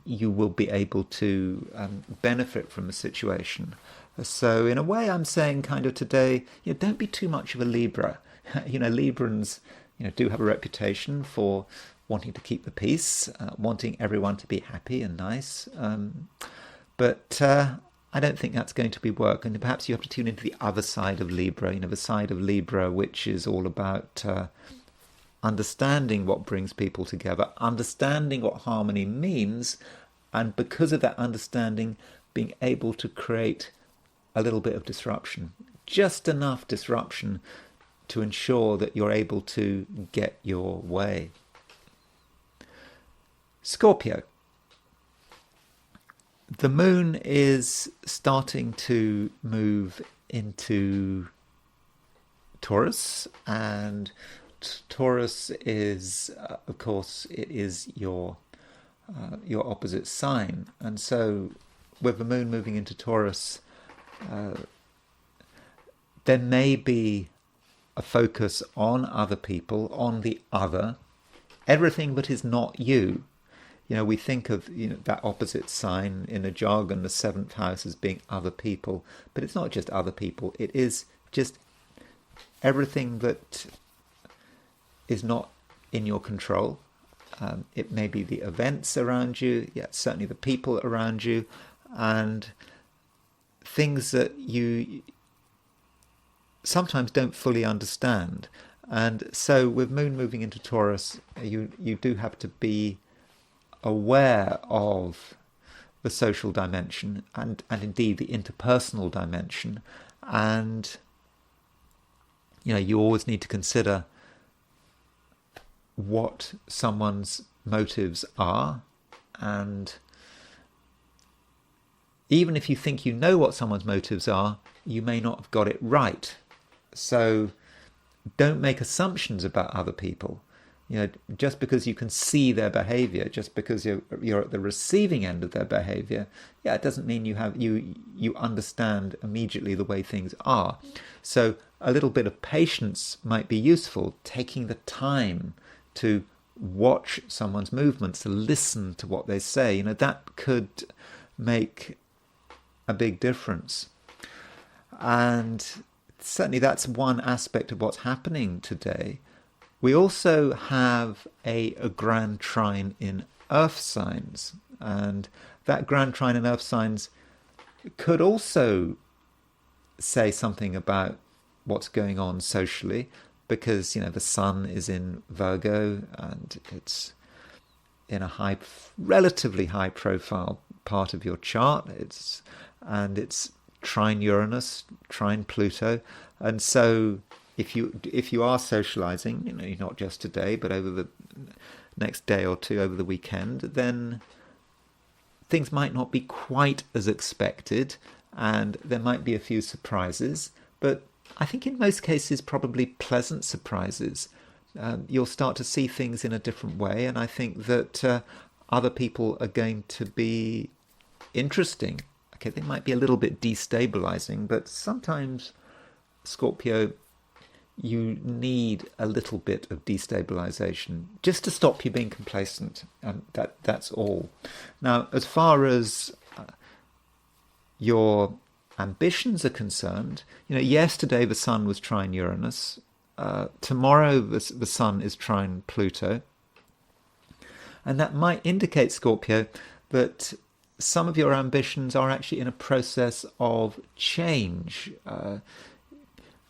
you will be able to benefit from the situation. So in a way, I'm saying kind of today, don't be too much of a Libra. Librans, do have a reputation for wanting to keep the peace, wanting everyone to be happy and nice. But I don't think that's going to be work. And perhaps you have to tune into the other side of Libra, the side of Libra which is all about understanding what brings people together, understanding what harmony means, and because of that understanding, being able to create a little bit of disruption, just enough disruption to ensure that you're able to get your way. Scorpio. The moon is starting to move into Taurus, and Taurus is, of course, it is your opposite sign. And so with the moon moving into Taurus, there may be a focus on other people, on the other, everything that is not you. We think of that opposite sign in a jargon, the seventh house, as being other people, but it's not just other people. It is just everything that is not in your control. It may be the events around you, certainly the people around you, and things that you sometimes don't fully understand. And so with moon moving into Taurus, you do have to be aware of the social dimension and indeed the interpersonal dimension. And you always need to consider what someone's motives are, and even if you think you know what someone's motives are, you may not have got it right. So don't make assumptions about other people. Just because you can see their behavior, just because you're at the receiving end of their behavior, it doesn't mean you understand immediately the way things are. So a little bit of patience might be useful, taking the time to watch someone's movements, to listen to what they say. That could make a big difference. And certainly that's one aspect of what's happening today. We also have a Grand Trine in Earth signs, and that Grand Trine in Earth signs could also say something about what's going on socially, because the Sun is in Virgo and it's in a relatively high profile part of your chart. It's trine Uranus, trine Pluto, and so if you are socializing, not just today, but over the next day or two, over the weekend, then things might not be quite as expected, and there might be a few surprises, but I think in most cases probably pleasant surprises. You'll start to see things in a different way, and I think that other people are going to be interesting. Okay, they might be a little bit destabilizing, but sometimes, Scorpio, you need a little bit of destabilization just to stop you being complacent. That's all. Now, as far as your ambitions are concerned, yesterday the Sun was trine Uranus. Tomorrow the Sun is trine Pluto. And that might indicate, Scorpio, that some of your ambitions are actually in a process of change.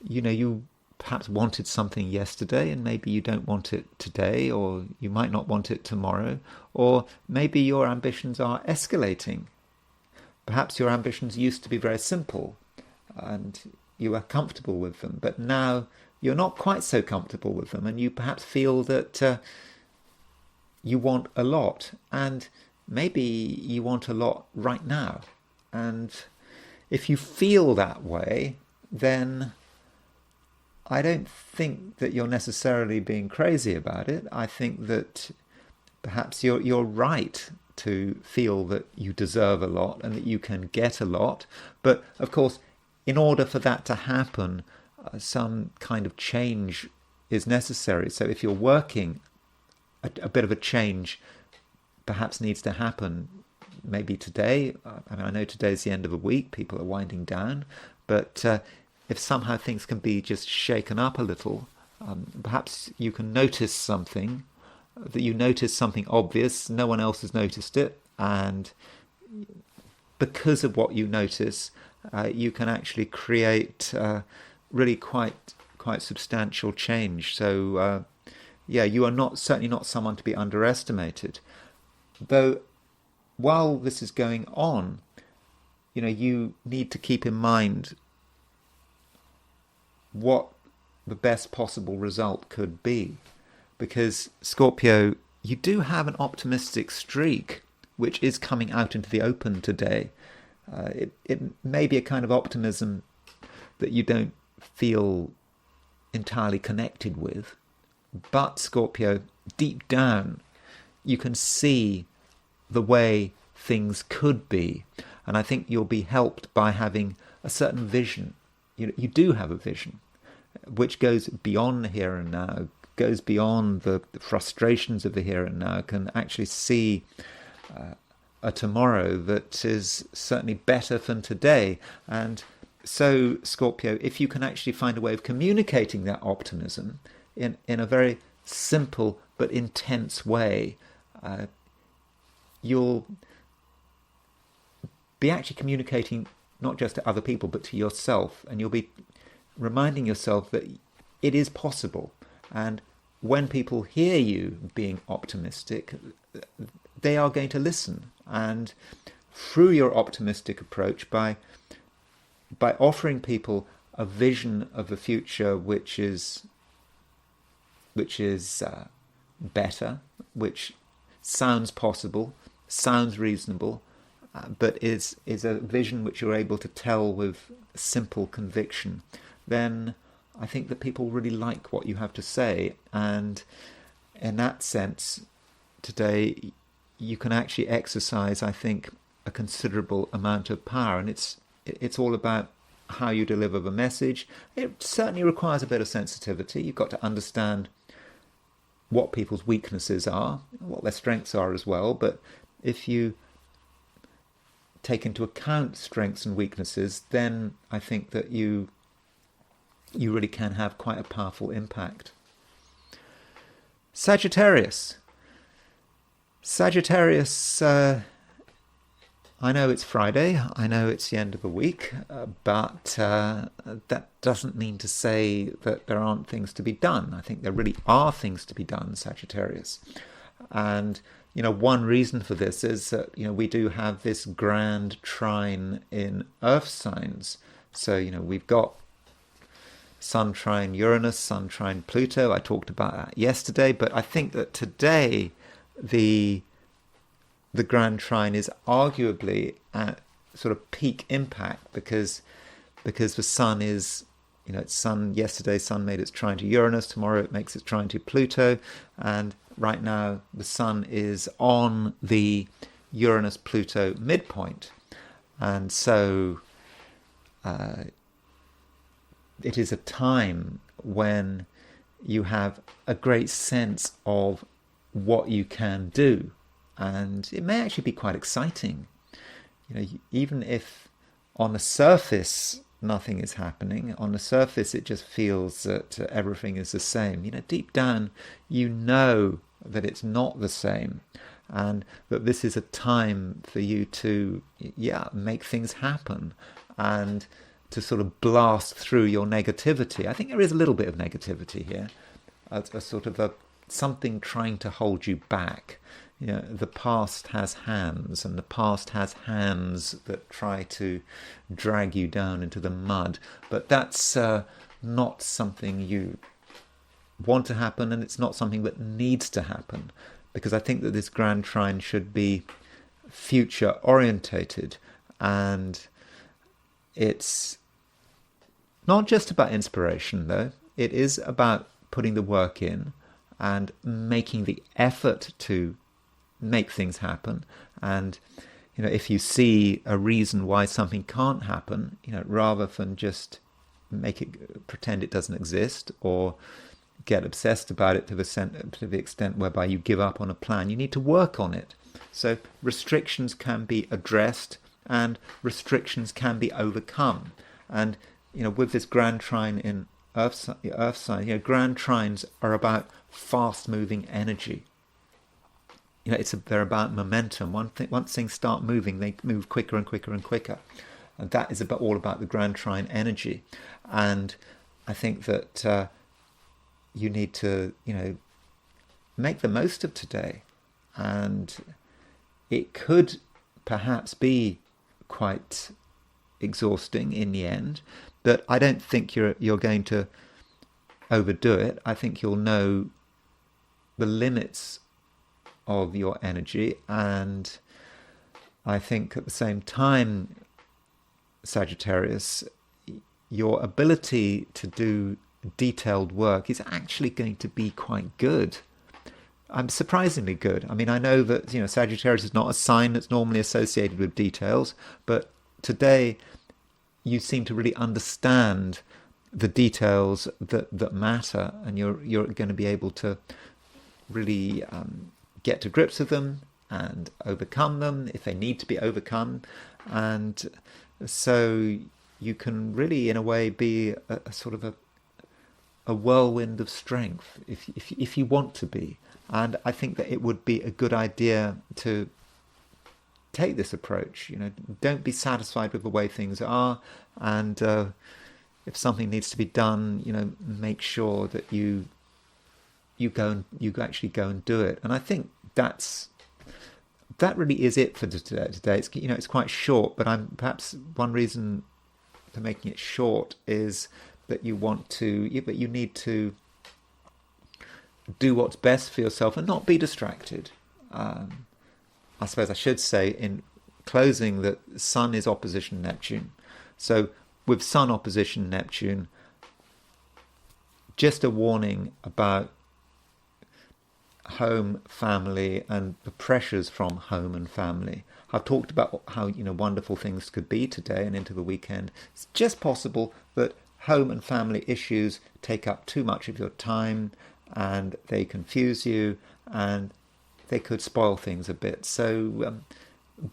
You perhaps wanted something yesterday and maybe you don't want it today, or you might not want it tomorrow, or maybe your ambitions are escalating. Perhaps your ambitions used to be very simple, and you were comfortable with them, but now you're not quite so comfortable with them, and you perhaps feel that you want a lot, and maybe you want a lot right now. And if you feel that way, then I don't think that you're necessarily being crazy about it. I think that perhaps you're right to feel that you deserve a lot and that you can get a lot. But of course, in order for that to happen, some kind of change is necessary. So if you're working, a bit of a change perhaps needs to happen. Maybe today, I know today's the end of a week, people are winding down, but if somehow things can be just shaken up a little, perhaps you can notice something, that you notice something obvious, no one else has noticed it, and because of what you notice, you can actually create really quite substantial change. So you are certainly not someone to be underestimated. Though while this is going on, you need to keep in mind what the best possible result could be. Because Scorpio, you do have an optimistic streak which is coming out into the open today. It may be a kind of optimism that you don't feel entirely connected with, but Scorpio, deep down, you can see the way things could be, and I think you'll be helped by having a certain vision. You do have a vision which goes beyond the here and now, goes beyond the frustrations of the here and now, can actually see a tomorrow that is certainly better than today. And so, Scorpio, if you can actually find a way of communicating that optimism in a very simple but intense way, you'll be actually communicating not just to other people but to yourself, and you'll be reminding yourself that it is possible. And when people hear you being optimistic, they are going to listen. And through your optimistic approach, by offering people a vision of the future which is better, which sounds possible, sounds reasonable, but is a vision which you're able to tell with simple conviction, then I think that people really like what you have to say. And in that sense, today you can actually exercise, I think, a considerable amount of power. And it's all about how you deliver the message. It certainly requires a bit of sensitivity. You've got to understand what people's weaknesses are, what their strengths are as well. But if you take into account strengths and weaknesses, then I think that you really can have quite a powerful impact. Sagittarius. Sagittarius, I know it's Friday, I know it's the end of the week, but that doesn't mean to say that there aren't things to be done. I think there really are things to be done, Sagittarius. And, one reason for this is that, we do have this Grand Trine in Earth signs. So, we've got Sun-Trine-Uranus, Sun-Trine-Pluto. I talked about that yesterday, but I think that today the Grand Trine is arguably at sort of peak impact because the Sun is, yesterday Sun made its trine to Uranus, tomorrow it makes its trine to Pluto, and right now the Sun is on the Uranus-Pluto midpoint. And so it is a time when you have a great sense of what you can do, and it may actually be quite exciting. Even if on the surface nothing is happening, on the surface it just feels that everything is the same. Deep down you know that it's not the same, and that this is a time for you to make things happen and to sort of blast through your negativity. I think there is a little bit of negativity here, a sort of something trying to hold you back. the past has hands, and the past has hands that try to drag you down into the mud. But that's not something you want to happen, and it's not something that needs to happen, because I think that this Grand Trine should be future orientated, and it's not just about inspiration, though. It is about putting the work in and making the effort to make things happen. And if you see a reason why something can't happen, rather than just pretend it doesn't exist or get obsessed about it to the extent whereby you give up on a plan, you need to work on it. So restrictions can be addressed and restrictions can be overcome. And with this Grand Trine in Earth sign, Grand Trines are about fast-moving energy. They're about momentum. Once things start moving, they move quicker and quicker and quicker, and that is all about the Grand Trine energy. And I think that you need to, make the most of today, and it could perhaps be quite exhausting in the end, but I don't think you're going to overdo it. I think you'll know the limits of your energy, and I think at the same time, Sagittarius, your ability to do detailed work is actually going to be quite good. I'm surprisingly good. I mean, I know that Sagittarius is not a sign that's normally associated with details, but today you seem to really understand the details that matter, and you're going to be able to really get to grips with them and overcome them if they need to be overcome. And so you can really, in a way, be a sort of a whirlwind of strength if you want to be. And I think that it would be a good idea to take this approach. Don't be satisfied with the way things are, and if something needs to be done, make sure that you actually go and do it. And I think that really is it for today. It's quite short, but perhaps one reason for making it short is that you need to do what's best for yourself and not be distracted. I suppose I should say in closing that Sun is opposition Neptune. So with Sun opposition Neptune, just a warning about home, family, and the pressures from home and family. I've talked about how wonderful things could be today and into the weekend. It's just possible that home and family issues take up too much of your time, and they confuse you, and they could spoil things a bit. So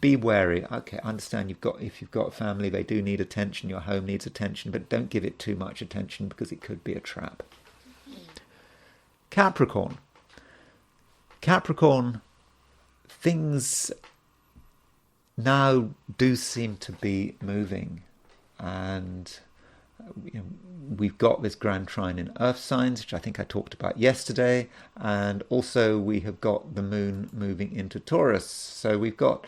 be wary. Okay, I understand if you've got a family, they do need attention, your home needs attention, but don't give it too much attention because it could be a trap. Capricorn, things now do seem to be moving, and we've got this Grand Trine in Earth signs, which I think I talked about yesterday, and also we have got the Moon moving into Taurus. So we've got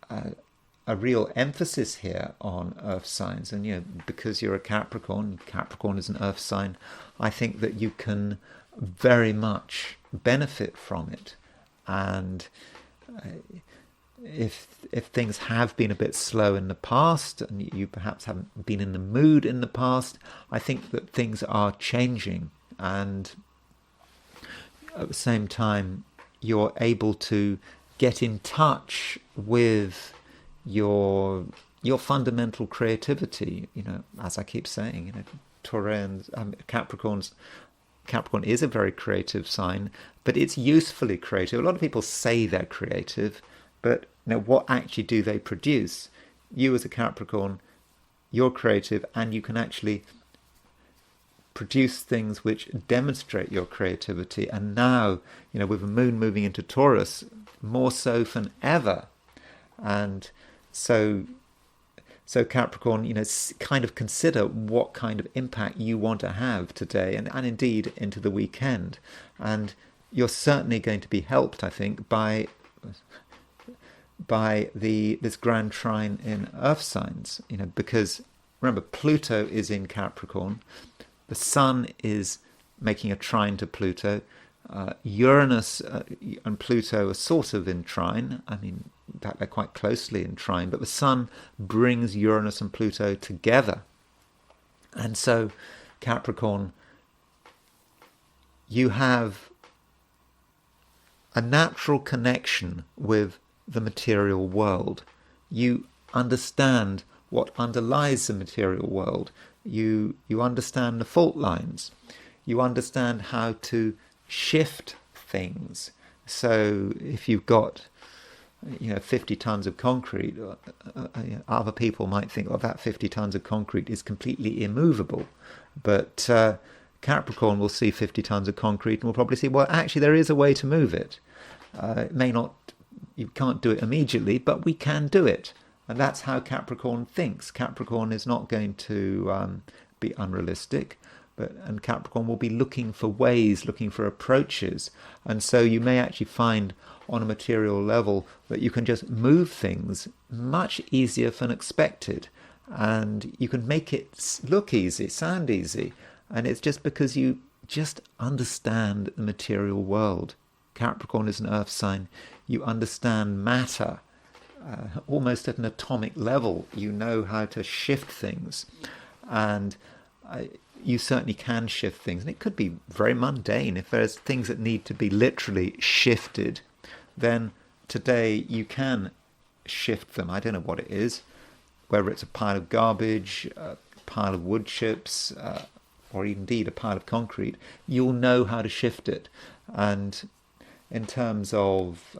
a real emphasis here on Earth signs, and because you're a Capricorn is an Earth sign, I think that you can very much benefit from it. And if things have been a bit slow in the past, and you perhaps haven't been in the mood in the past, I think that things are changing, and at the same time you're able to get in touch with your fundamental creativity. As I keep saying, Capricorn is a very creative sign, but it's usefully creative. A lot of people say they're creative, but what actually do they produce? You as a Capricorn, you're creative, and you can actually produce things which demonstrate your creativity. And now, with the Moon moving into Taurus, more so than ever. And so Capricorn, kind of consider what kind of impact you want to have today, and indeed into the weekend. And you're certainly going to be helped, I think, by this Grand Trine in Earth signs, because remember, Pluto is in Capricorn, the Sun is making a trine to Pluto, Uranus and Pluto are sort of in trine. I mean, in fact, they're quite closely in trine, but the Sun brings Uranus and Pluto together. And so, Capricorn, you have a natural connection with the material world. You understand what underlies the material world. You understand the fault lines. You understand how to shift things. So if you've got 50 tons of concrete, other people might think, well, that 50 tons of concrete is completely immovable. But Capricorn will see 50 tons of concrete and will probably see, well, actually there is a way to move it. It may not, you can't do it immediately, but we can do it. And that's how Capricorn thinks. Capricorn is not going to be unrealistic, and Capricorn will be looking for ways, looking for approaches. And so you may actually find on a material level that you can just move things much easier than expected. And you can make it look easy, sound easy. And it's just because you just understand the material world. Capricorn is an earth sign. You understand matter. Almost at an atomic level, you know how to shift things. And you certainly can shift things. And it could be very mundane. If there's things that need to be literally shifted, then today you can shift them. I don't know what it is, whether it's a pile of garbage, a pile of wood chips, or indeed a pile of concrete, you'll know how to shift it. And in terms of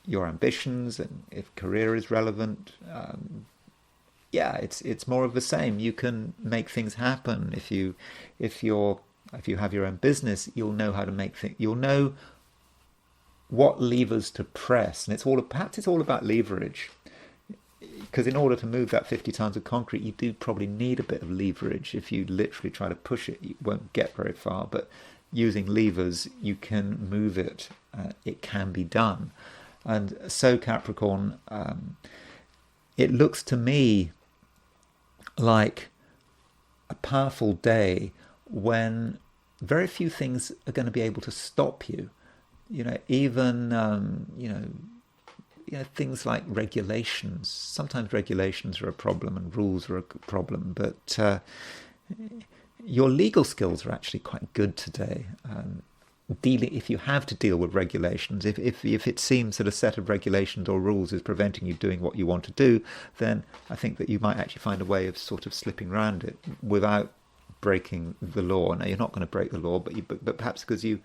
your ambitions, and if career is relevant, it's more of the same. You can make things happen. If you have your own business, you'll know how to make things. You'll know what levers to press, and perhaps it's all about leverage. Because in order to move that 50 tons of concrete, you do probably need a bit of leverage. If you literally try to push it, you won't get very far. But using levers, you can move it. It can be done. And so Capricorn, it looks to me like a powerful day when very few things are going to be able to stop you. Even things like regulations. Sometimes regulations are a problem and rules are a problem, but your legal skills are actually quite good today. If you have to deal with regulations, if it seems that a set of regulations or rules is preventing you doing what you want to do, then I think that you might actually find a way of sort of slipping around it without breaking the law. Now, you're not going to break the law, but perhaps because you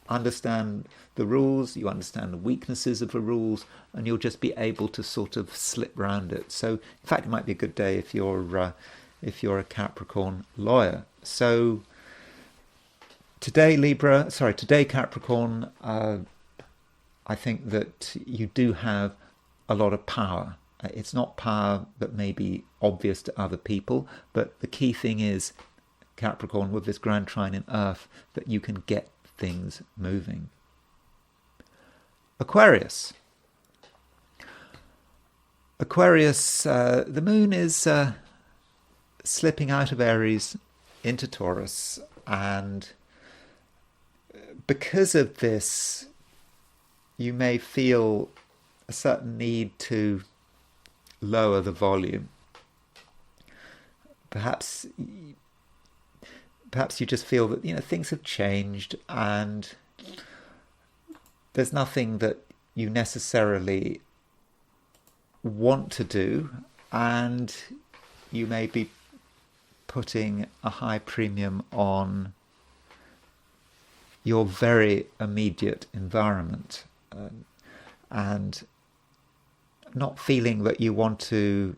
understand the rules, you understand the weaknesses of the rules, and you'll just be able to sort of slip around it. So, in fact, it might be a good day if you're a Capricorn lawyer. So today, Capricorn, I think that you do have a lot of power. It's not power that may be obvious to other people, but the key thing is, Capricorn, with this Grand Trine in Earth, that you can get things moving. Aquarius, the moon is slipping out of Aries into Taurus, and because of this, you may feel a certain need to lower the volume. Perhaps you just feel that things have changed and there's nothing that you necessarily want to do, and you may be putting a high premium on your very immediate environment, and not feeling that you want to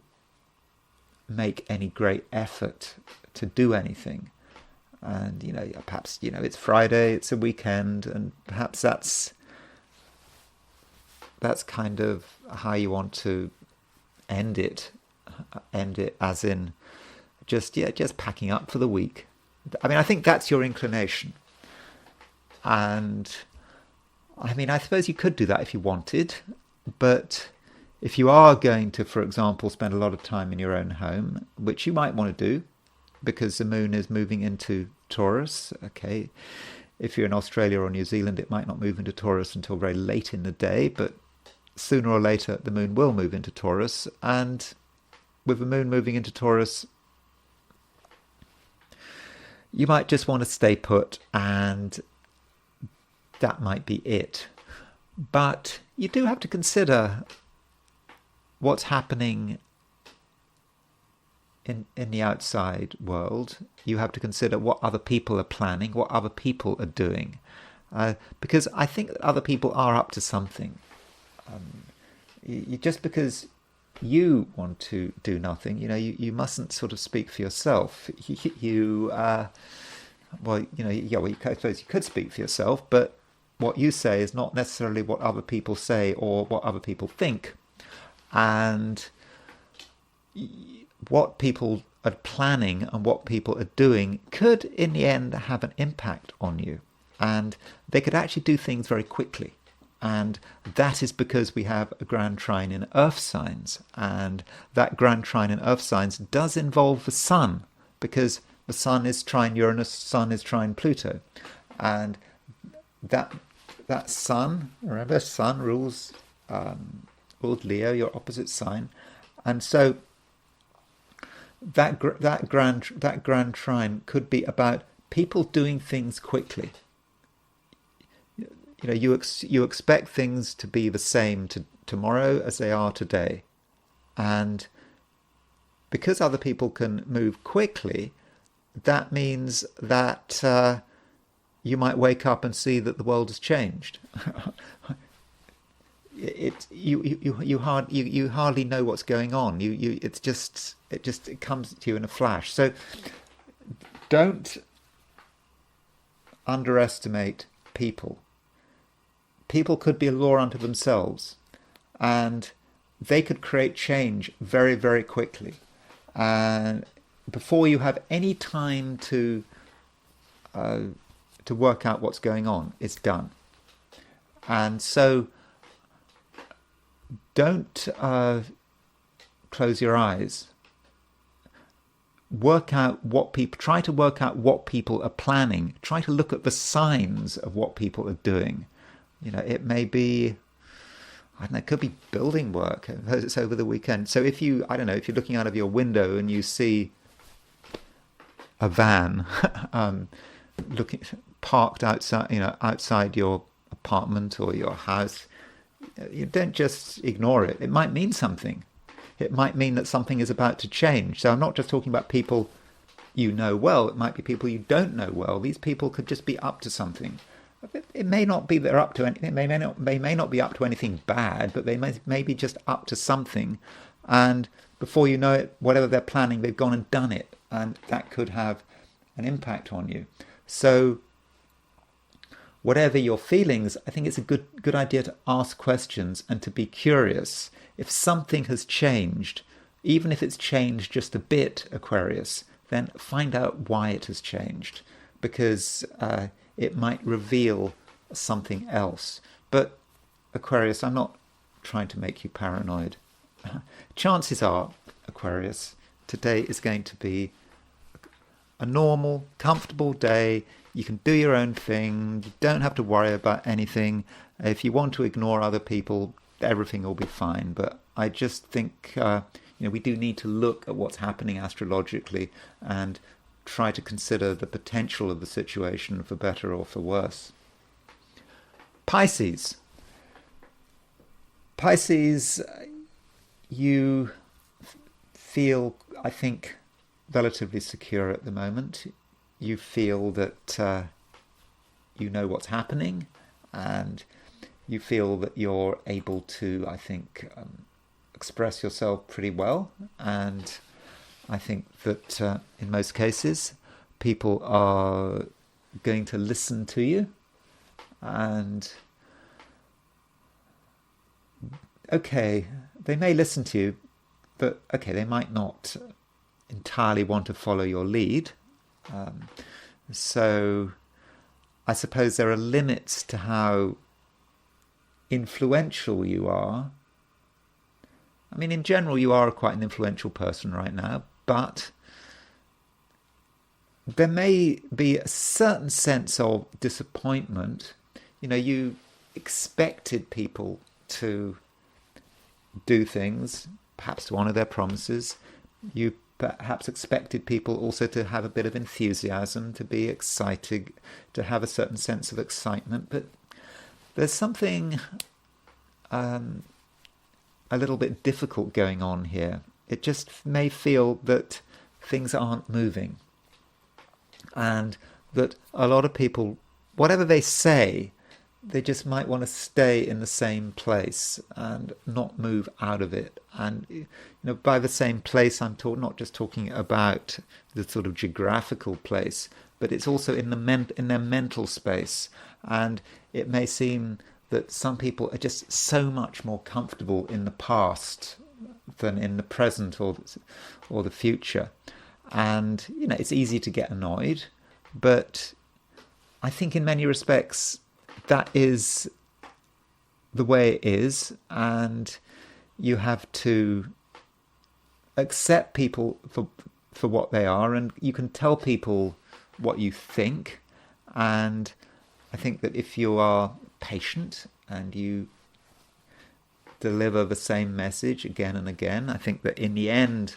make any great effort to do anything. And perhaps it's Friday, it's a weekend, and perhaps that's kind of how you want to end it, as in just packing up for the week. I mean, I think that's your inclination, and I mean, I suppose you could do that if you wanted, but if you are going to, for example, spend a lot of time in your own home, which you might want to do because the moon is moving into Taurus, okay. If you're in Australia or New Zealand, it might not move into Taurus until very late in the day, but sooner or later the moon will move into Taurus, and with the moon moving into Taurus, you might just want to stay put, and that might be it. But you do have to consider what's happening in the outside world. You have to consider what other people are planning, what other people are doing, because I think that other people are up to something. Just because you want to do nothing, you mustn't sort of speak for yourself. I suppose you could speak for yourself, but what you say is not necessarily what other people say or what other people think. And what people are planning and what people are doing could, in the end, have an impact on you. And they could actually do things very quickly. And that is because we have a Grand Trine in Earth signs. And that Grand Trine in Earth signs does involve the Sun, because the Sun is trine Uranus, Sun is trine Pluto. And that Sun, remember, Sun rules Leo, your opposite sign. And so that Grand Trine could be about people doing things quickly. You expect things to be the same tomorrow as they are today, and because other people can move quickly, that means that you might wake up and see that the world has changed. You hardly know what's going on. It comes to you in a flash. So don't underestimate people. People could be a law unto themselves, and they could create change very, very quickly. And before you have any time to work out what's going on, it's done. And so don't close your eyes. Try to work out what people are planning. Try to look at the signs of what people are doing. It may be, I don't know, it could be building work. It's over the weekend. So if you're looking out of your window and you see a van parked outside your apartment or your house, you don't just ignore it. It might mean something. It might mean that something is about to change. So I'm not just talking about people you know well. It might be people you don't know well. These people could just be up to something. It may not be they're up to anything. They may not be up to anything bad, but they may be just up to something. And before you know it, whatever they're planning, they've gone and done it, and that could have an impact on you. So whatever your feelings, I think it's a good idea to ask questions and to be curious. If something has changed, even if it's changed just a bit, Aquarius, then find out why it has changed, because it might reveal something else. But Aquarius, I'm not trying to make you paranoid. Chances are, Aquarius, today is going to be a normal, comfortable day. You can do your own thing. You don't have to worry about anything. If you want to ignore other people, everything will be fine. But I just think we do need to look at what's happening astrologically and try to consider the potential of the situation for better or for worse. Pisces, you feel, I think, relatively secure at the moment. You feel that you know what's happening, and you feel that you're able to, I think, express yourself pretty well. And I think that in most cases, people are going to listen to you. And okay, they may listen to you, but okay, they might not entirely want to follow your lead. So I suppose there are limits to how influential you are. I mean, in general, you are quite an influential person right now, but there may be a certain sense of disappointment. You know, you expected people to do things, perhaps to honour their promises. You perhaps expected people also to have a bit of enthusiasm, to be excited, to have a certain sense of excitement. But there's something a little bit difficult going on here. It just may feel that things aren't moving, and that a lot of people, whatever they say, they just might want to stay in the same place and not move out of it. And you know, by the same place, I'm not just talking about the sort of geographical place, but it's also in their mental space. And it may seem that some people are just so much more comfortable in the past than in the present or the future. And you know, it's easy to get annoyed, but I think in many respects that is the way it is, and you have to accept people for what they are, and you can tell people what you think. And I think that if you are patient and you deliver the same message again and again, I think that in the end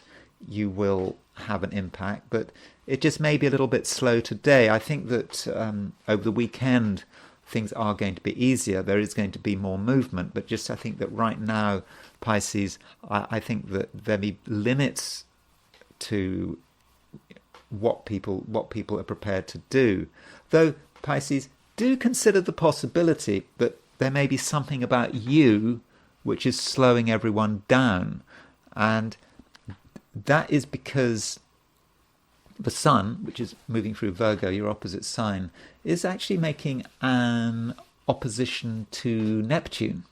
you will have an impact. But it just may be a little bit slow today. I think that over the weekend things are going to be easier. There is going to be more movement, but just I think that right now, Pisces, I think that there be limits to what people are prepared to do. Though, Pisces, do consider the possibility that there may be something about you which is slowing everyone down. And that is because the Sun, which is moving through Virgo, your opposite sign, is actually making an opposition to Neptune.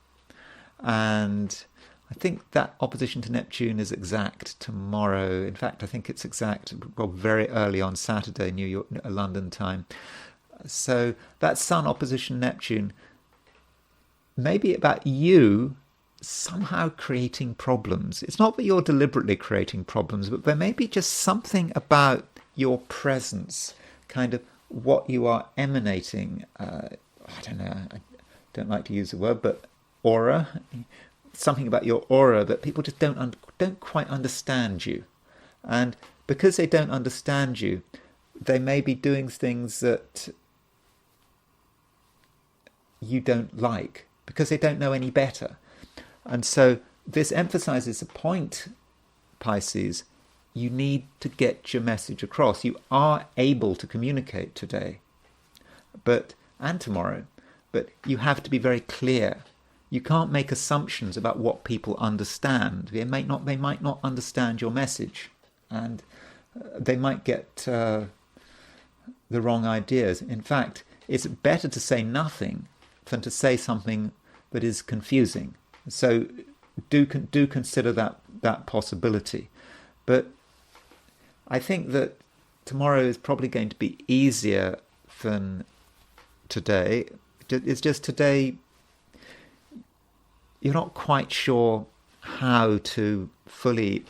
And I think that opposition to Neptune is exact tomorrow. In fact, I think it's exact very early on Saturday, New York, London time. So that Sun opposition Neptune may be about you somehow creating problems. It's not that you're deliberately creating problems, but there may be just something about your presence, kind of what you are emanating. I don't know, I don't like to use the word, but aura. Something about your aura that people just don't quite understand you. And because they don't understand you, they may be doing things that you don't like because they don't know any better. And so this emphasizes the point, Pisces, you need to get your message across. You are able to communicate today, and tomorrow, but you have to be very clear. You can't make assumptions about what people understand. They might not understand your message, and they might get the wrong ideas. In fact, it's better to say nothing than to say something that is confusing. So do consider that possibility. But I think that tomorrow is probably going to be easier than today. It's just today you're not quite sure how to fully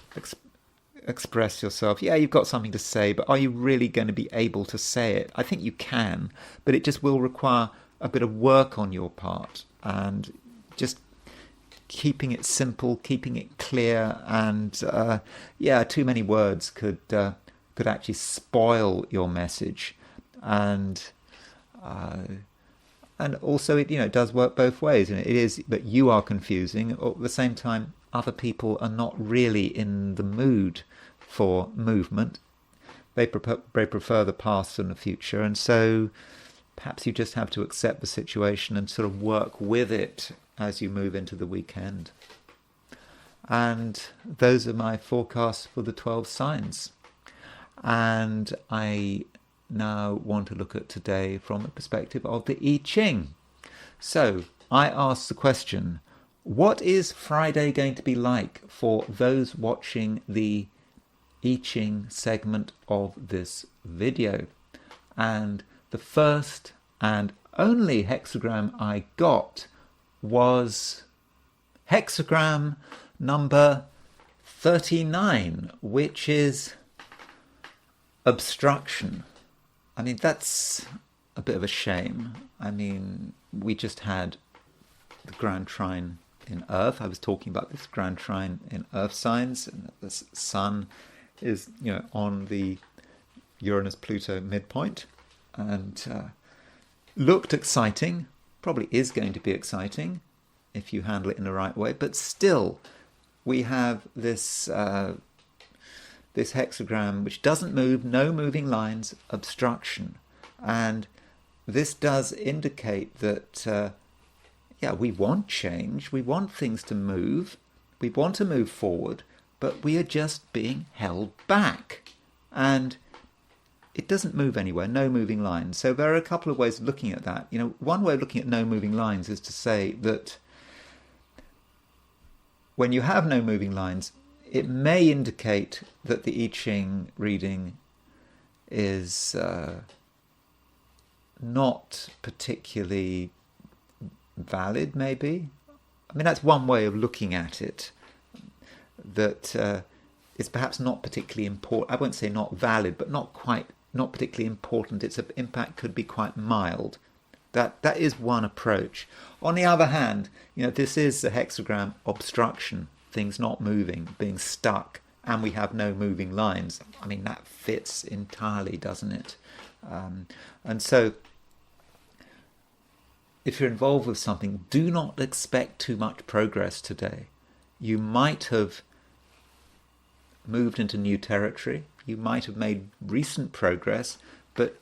express yourself. Yeah, you've got something to say, but are you really going to be able to say it? I think you can, but it just will require a bit of work on your part, and just keeping it simple, keeping it clear. And too many words could actually spoil your message. And also it does work both ways. And it is that you are confusing, or at the same time other people are not really in the mood for movement. They prefer the past and the future, and so perhaps you just have to accept the situation and sort of work with it as you move into the weekend. And those are my forecasts for the 12 signs. And I now want to look at today from the perspective of the I Ching. So I ask the question, what is Friday going to be like for those watching the I Ching segment of this video? And the first and only hexagram I got was hexagram number 39, which is obstruction. I mean, that's a bit of a shame. I mean, we just had the Grand Trine in Earth. I was talking about this Grand Trine in Earth signs, and the Sun is, on the Uranus-Pluto midpoint, and looked exciting. Probably is going to be exciting if you handle it in the right way, but still, we have this this hexagram which doesn't move, no moving lines, obstruction, and this does indicate that we want change, we want things to move, we want to move forward, but we are just being held back, and it doesn't move anywhere, no moving lines. So there are a couple of ways of looking at that. One way of looking at no moving lines is to say that when you have no moving lines, it may indicate that the I Ching reading is not particularly valid, maybe. I mean, that's one way of looking at it, that it's perhaps not particularly important. I won't say not valid, but not particularly important. Its impact could be quite mild. That is one approach. On the other hand, this is the hexagram obstruction, things not moving, being stuck, and we have no moving lines. I mean, that fits entirely, doesn't it? And so, if you're involved with something, do not expect too much progress today. You might have moved into new territory. You might have made recent progress, but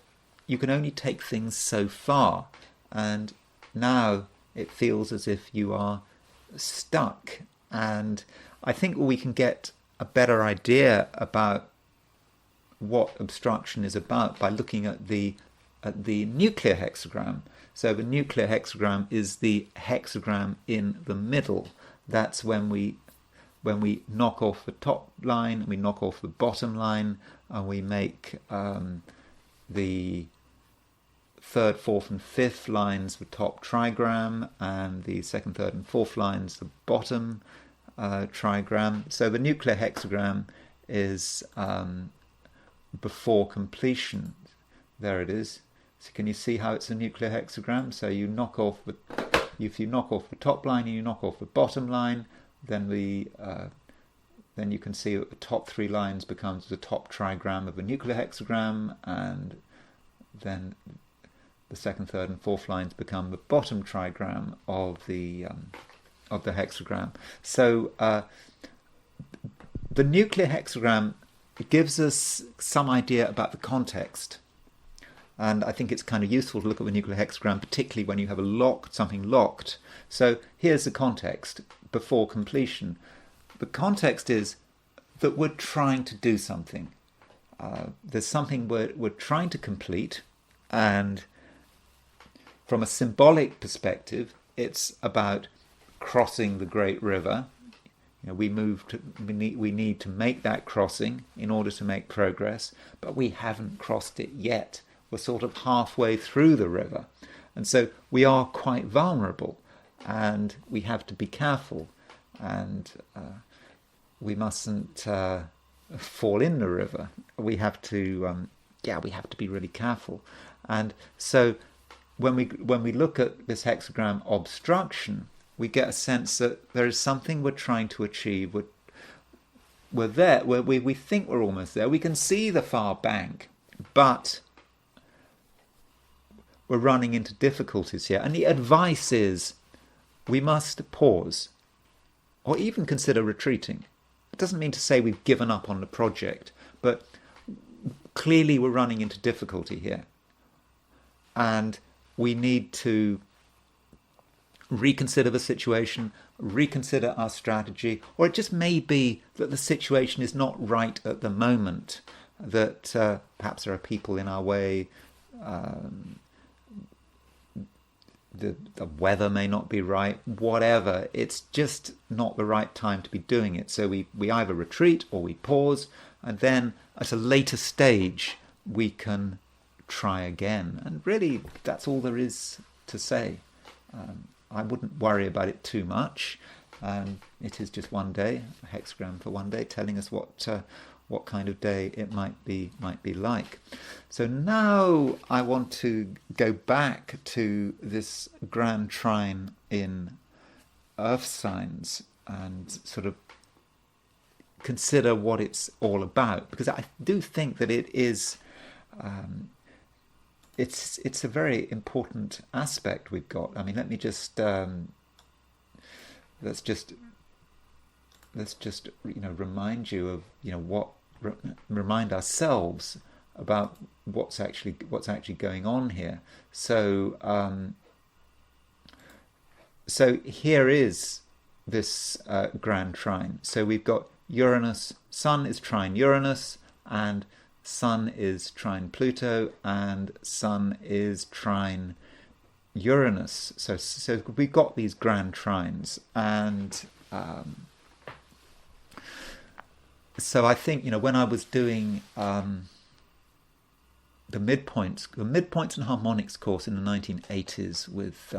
you can only take things so far. And now it feels as if you are stuck. And I think we can get a better idea about what obstruction is about by looking at the nuclear hexagram. So the nuclear hexagram is the hexagram in the middle. That's when we knock off the top line, we knock off the bottom line, and we make the third, fourth, and fifth lines the top trigram, and the second, third, and fourth lines the bottom trigram. So the nuclear hexagram is before completion. There it is. So can you see how it's a nuclear hexagram? So you knock off if you knock off the top line and you knock off the bottom line, then then you can see that the top three lines becomes the top trigram of a nuclear hexagram, and then the second, third, and fourth lines become the bottom trigram of the hexagram. So the nuclear hexagram gives us some idea about the context. And I think it's kind of useful to look at the nuclear hexagram, particularly when you have something locked. So here's the context before completion. The context is that we're trying to do something. There's something we're trying to complete, and from a symbolic perspective, it's about crossing the great river. We need to make that crossing in order to make progress, but we haven't crossed it yet. We're sort of halfway through the river. And so we are quite vulnerable, and we have to be careful, and we mustn't fall in the river. We have to be really careful. And so when we look at this hexagram obstruction, we get a sense that there is something we're trying to achieve. We're there, we think we're almost there. We can see the far bank, but we're running into difficulties here. And the advice is we must pause, or even consider retreating. It doesn't mean to say we've given up on the project, but clearly we're running into difficulty here. And we need to reconsider the situation, reconsider our strategy, or it just may be that the situation is not right at the moment, that perhaps there are people in our way, the weather may not be right, whatever. It's just not the right time to be doing it. So we either retreat or we pause, and then at a later stage we can try again. And really, that's all there is to say. I wouldn't worry about it too much. It is just one day, a hexagram for one day, telling us what kind of day it might be like. So now I want to go back to this Grand Trine in Earth signs and sort of consider what it's all about, because I do think that it is it's a very important aspect we've got. I mean, let me just let's just remind you of remind ourselves about what's actually going on here. So so here is this Grand Trine. So we've got Uranus, Sun is trine Uranus, and Sun is trine Pluto, and Sun is trine Uranus. So we've got these Grand Trines, and so I think, when I was doing the midpoints and harmonics course in the 1980s with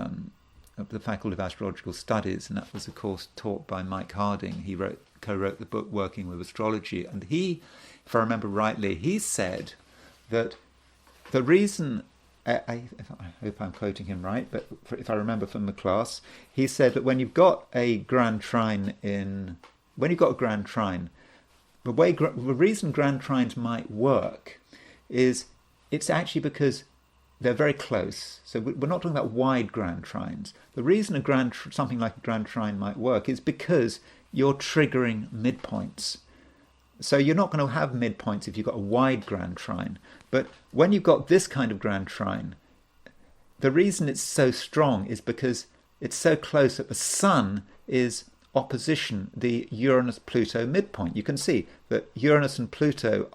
the Faculty of Astrological Studies, and that was a course taught by Mike Harding. He co-wrote the book Working with Astrology, and he, if I remember rightly, he said that the reason, I hope I'm quoting him right, but if I remember from the class, he said that when you've got a Grand Trine, the reason Grand Trines might work is it's actually because they're very close. So we're not talking about wide Grand Trines. The reason something like a Grand Trine might work is because you're triggering midpoints. So you're not going to have midpoints if you've got a wide Grand Trine. But when you've got this kind of Grand Trine, the reason it's so strong is because it's so close that the Sun is opposition the Uranus-Pluto midpoint. You can see that Uranus and Pluto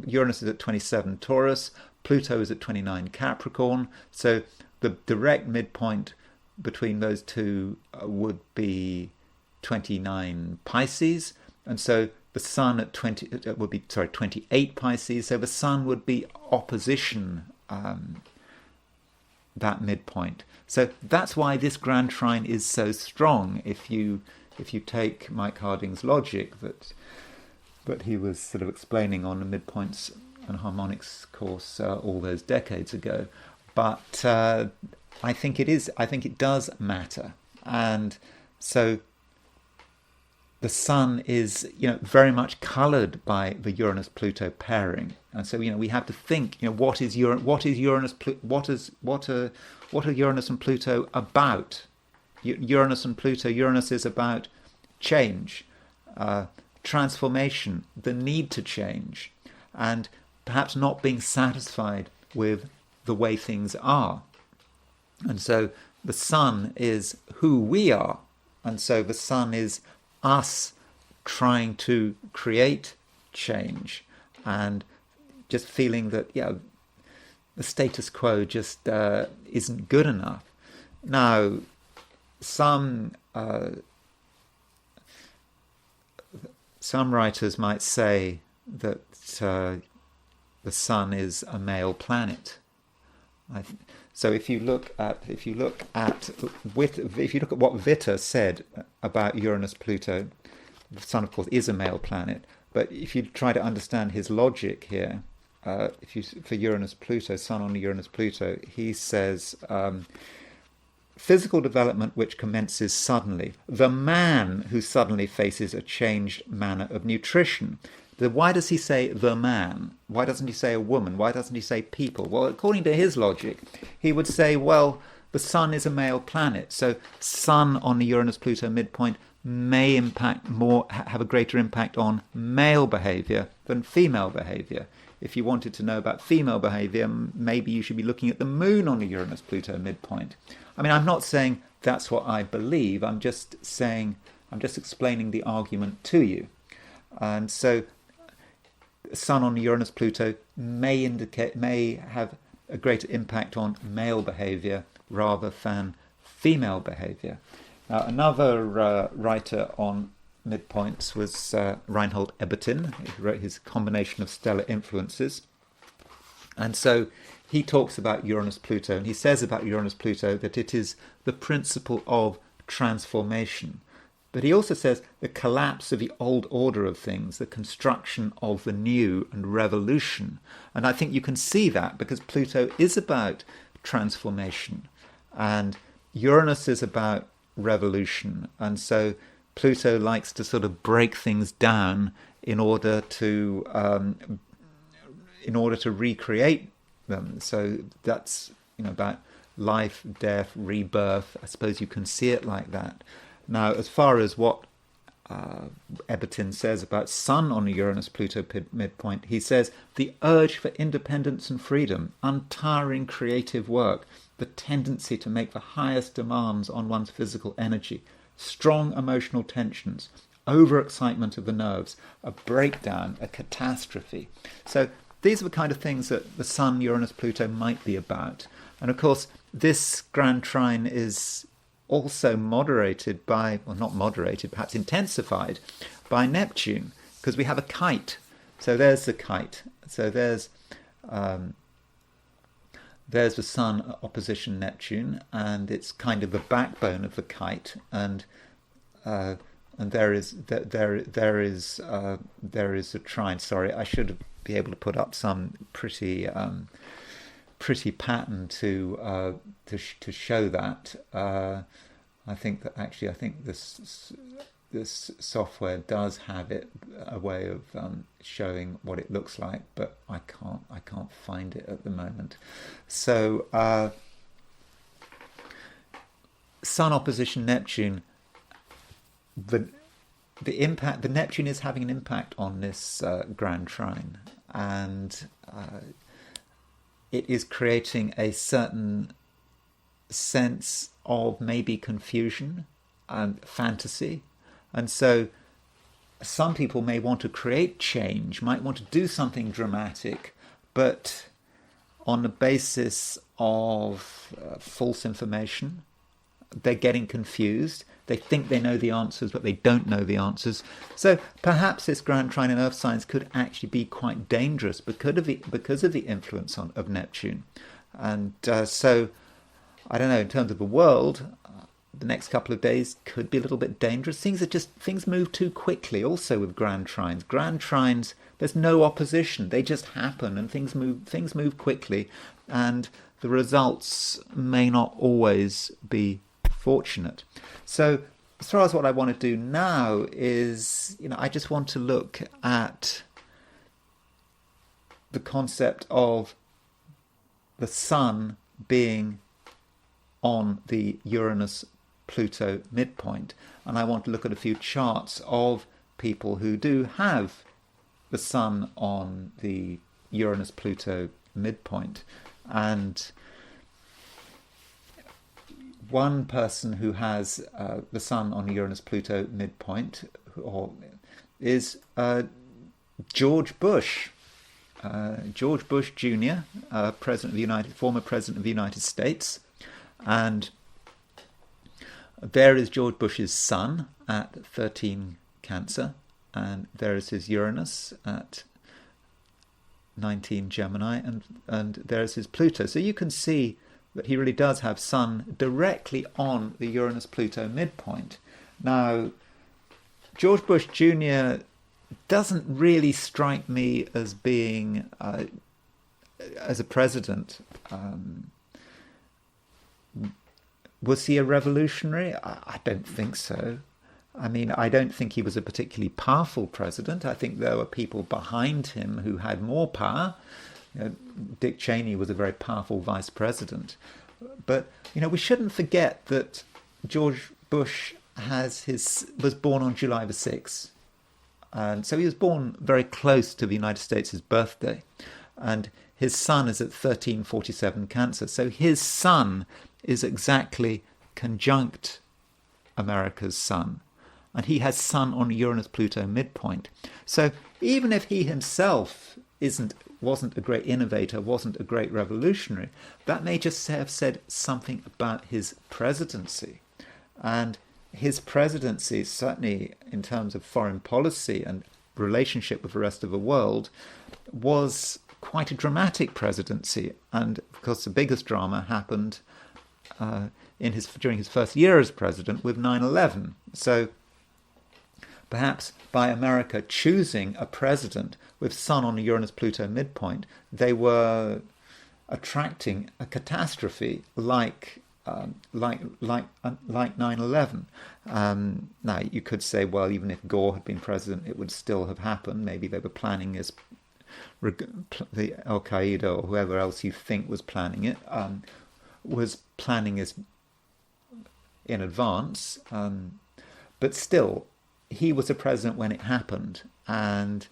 Uranus is at 27 Taurus, Pluto is at 29 Capricorn, so the direct midpoint between those two would be 29 Pisces, and so the Sun at 28 Pisces, so the Sun would be opposition that midpoint. So that's why this Grand Trine is so strong. If you take Mike Harding's logic that he was sort of explaining on the midpoints and harmonics course all those decades ago, but I think it does matter, and so the Sun is very much coloured by the Uranus-Pluto pairing, and so we have to think what are Uranus and Pluto about? Uranus and Pluto. Uranus is about change, transformation, the need to change, and perhaps not being satisfied with the way things are. And so the Sun is who we are, and so the Sun is us trying to create change and just feeling that the status quo just isn't good enough. Now, some writers might say that the Sun is a male planet. So if you look at what Witter said about Uranus-Pluto, the Sun, of course, is a male planet. But if you try to understand his logic here, for Uranus-Pluto, Sun on Uranus-Pluto, he says physical development which commences suddenly. The man who suddenly faces a changed manner of nutrition. Why does he say the man? Why doesn't he say a woman? Why doesn't he say people? Well, according to his logic, he would say, well, the Sun is a male planet, so Sun on the Uranus-Pluto midpoint may have a greater impact on male behaviour than female behaviour. If you wanted to know about female behaviour, maybe you should be looking at the Moon on the Uranus-Pluto midpoint. I mean, I'm not saying that's what I believe. I'm just explaining the argument to you. And so Sun on Uranus-Pluto may have a greater impact on male behaviour rather than female behaviour. Now, another writer on midpoints was Reinhold Ebertin. He wrote his Combination of Stellar Influences. And so he talks about Uranus-Pluto, and he says about Uranus-Pluto that it is the principle of transformation. But he also says the collapse of the old order of things, the construction of the new and revolution. And I think you can see that because Pluto is about transformation and Uranus is about revolution. And so Pluto likes to sort of break things down in order to recreate them. So that's about life, death, rebirth. I suppose you can see it like that. Now, as far as what Ebertin says about Sun on a Uranus-Pluto midpoint, he says the urge for independence and freedom, untiring creative work, the tendency to make the highest demands on one's physical energy, strong emotional tensions, overexcitement of the nerves, a breakdown, a catastrophe. So these are the kind of things that the Sun, Uranus-Pluto might be about. And of course, this Grand Trine is also moderated by, well, not moderated, perhaps intensified by Neptune, because we have a kite. So there's the kite. So there's the Sun opposition Neptune, and it's kind of the backbone of the kite. And there is a trine. Sorry, I should be able to put up some pretty pattern to show that. I think this software does have a way of showing what it looks like, but I can't find it at the moment. So Sun opposition Neptune, the Neptune is having an impact on this Grand Trine, and it is creating a certain sense of maybe confusion and fantasy. And so some people may want to create change, might want to do something dramatic, but on the basis of false information. They're getting confused. They think they know the answers, but they don't know the answers. So perhaps this Grand Trine in Earth signs could actually be quite dangerous because of the influence of Neptune. And so, I don't know, in terms of the world, the next couple of days could be a little bit dangerous. Things move too quickly also with Grand Trines. Grand Trines, there's no opposition. They just happen and things move quickly, and the results may not always be fortunate. So as far as what I want to do now is, I just want to look at the concept of the Sun being on the Uranus-Pluto midpoint. And I want to look at a few charts of people who do have the Sun on the Uranus-Pluto midpoint. And one person who has the Sun on Uranus-Pluto midpoint is George Bush. George Bush Jr., former President of the United States. And there is George Bush's Sun at 13 Cancer, and there is his Uranus at 19 Gemini, and there is his Pluto. So you can see that he really does have Sun directly on the Uranus-Pluto midpoint. Now, George Bush Jr. doesn't really strike me as being, as a president, was he a revolutionary? I don't think so. I mean, I don't think he was a particularly powerful president. I think there were people behind him who had more power. Dick Cheney was a very powerful vice president. But, we shouldn't forget that George Bush was born on July the 6th. And so he was born very close to the United States' birthday. And his Sun is at 1347 Cancer. So his Sun is exactly conjunct America's Sun. And he has Sun on Uranus-Pluto midpoint. So even if he himself wasn't a great innovator, wasn't a great revolutionary, that may just have said something about his presidency. And his presidency, certainly in terms of foreign policy and relationship with the rest of the world, was quite a dramatic presidency. And of course, the biggest drama happened during his first year as president with 9/11. So perhaps by America choosing a president with Sun on a Uranus-Pluto midpoint, they were attracting a catastrophe like 9/11. Now you could say, well, even if Gore had been president, it would still have happened. Maybe they were planning as the Al Qaeda or whoever else you think was planning it was planning as in advance. But still, he was the president when it happened, and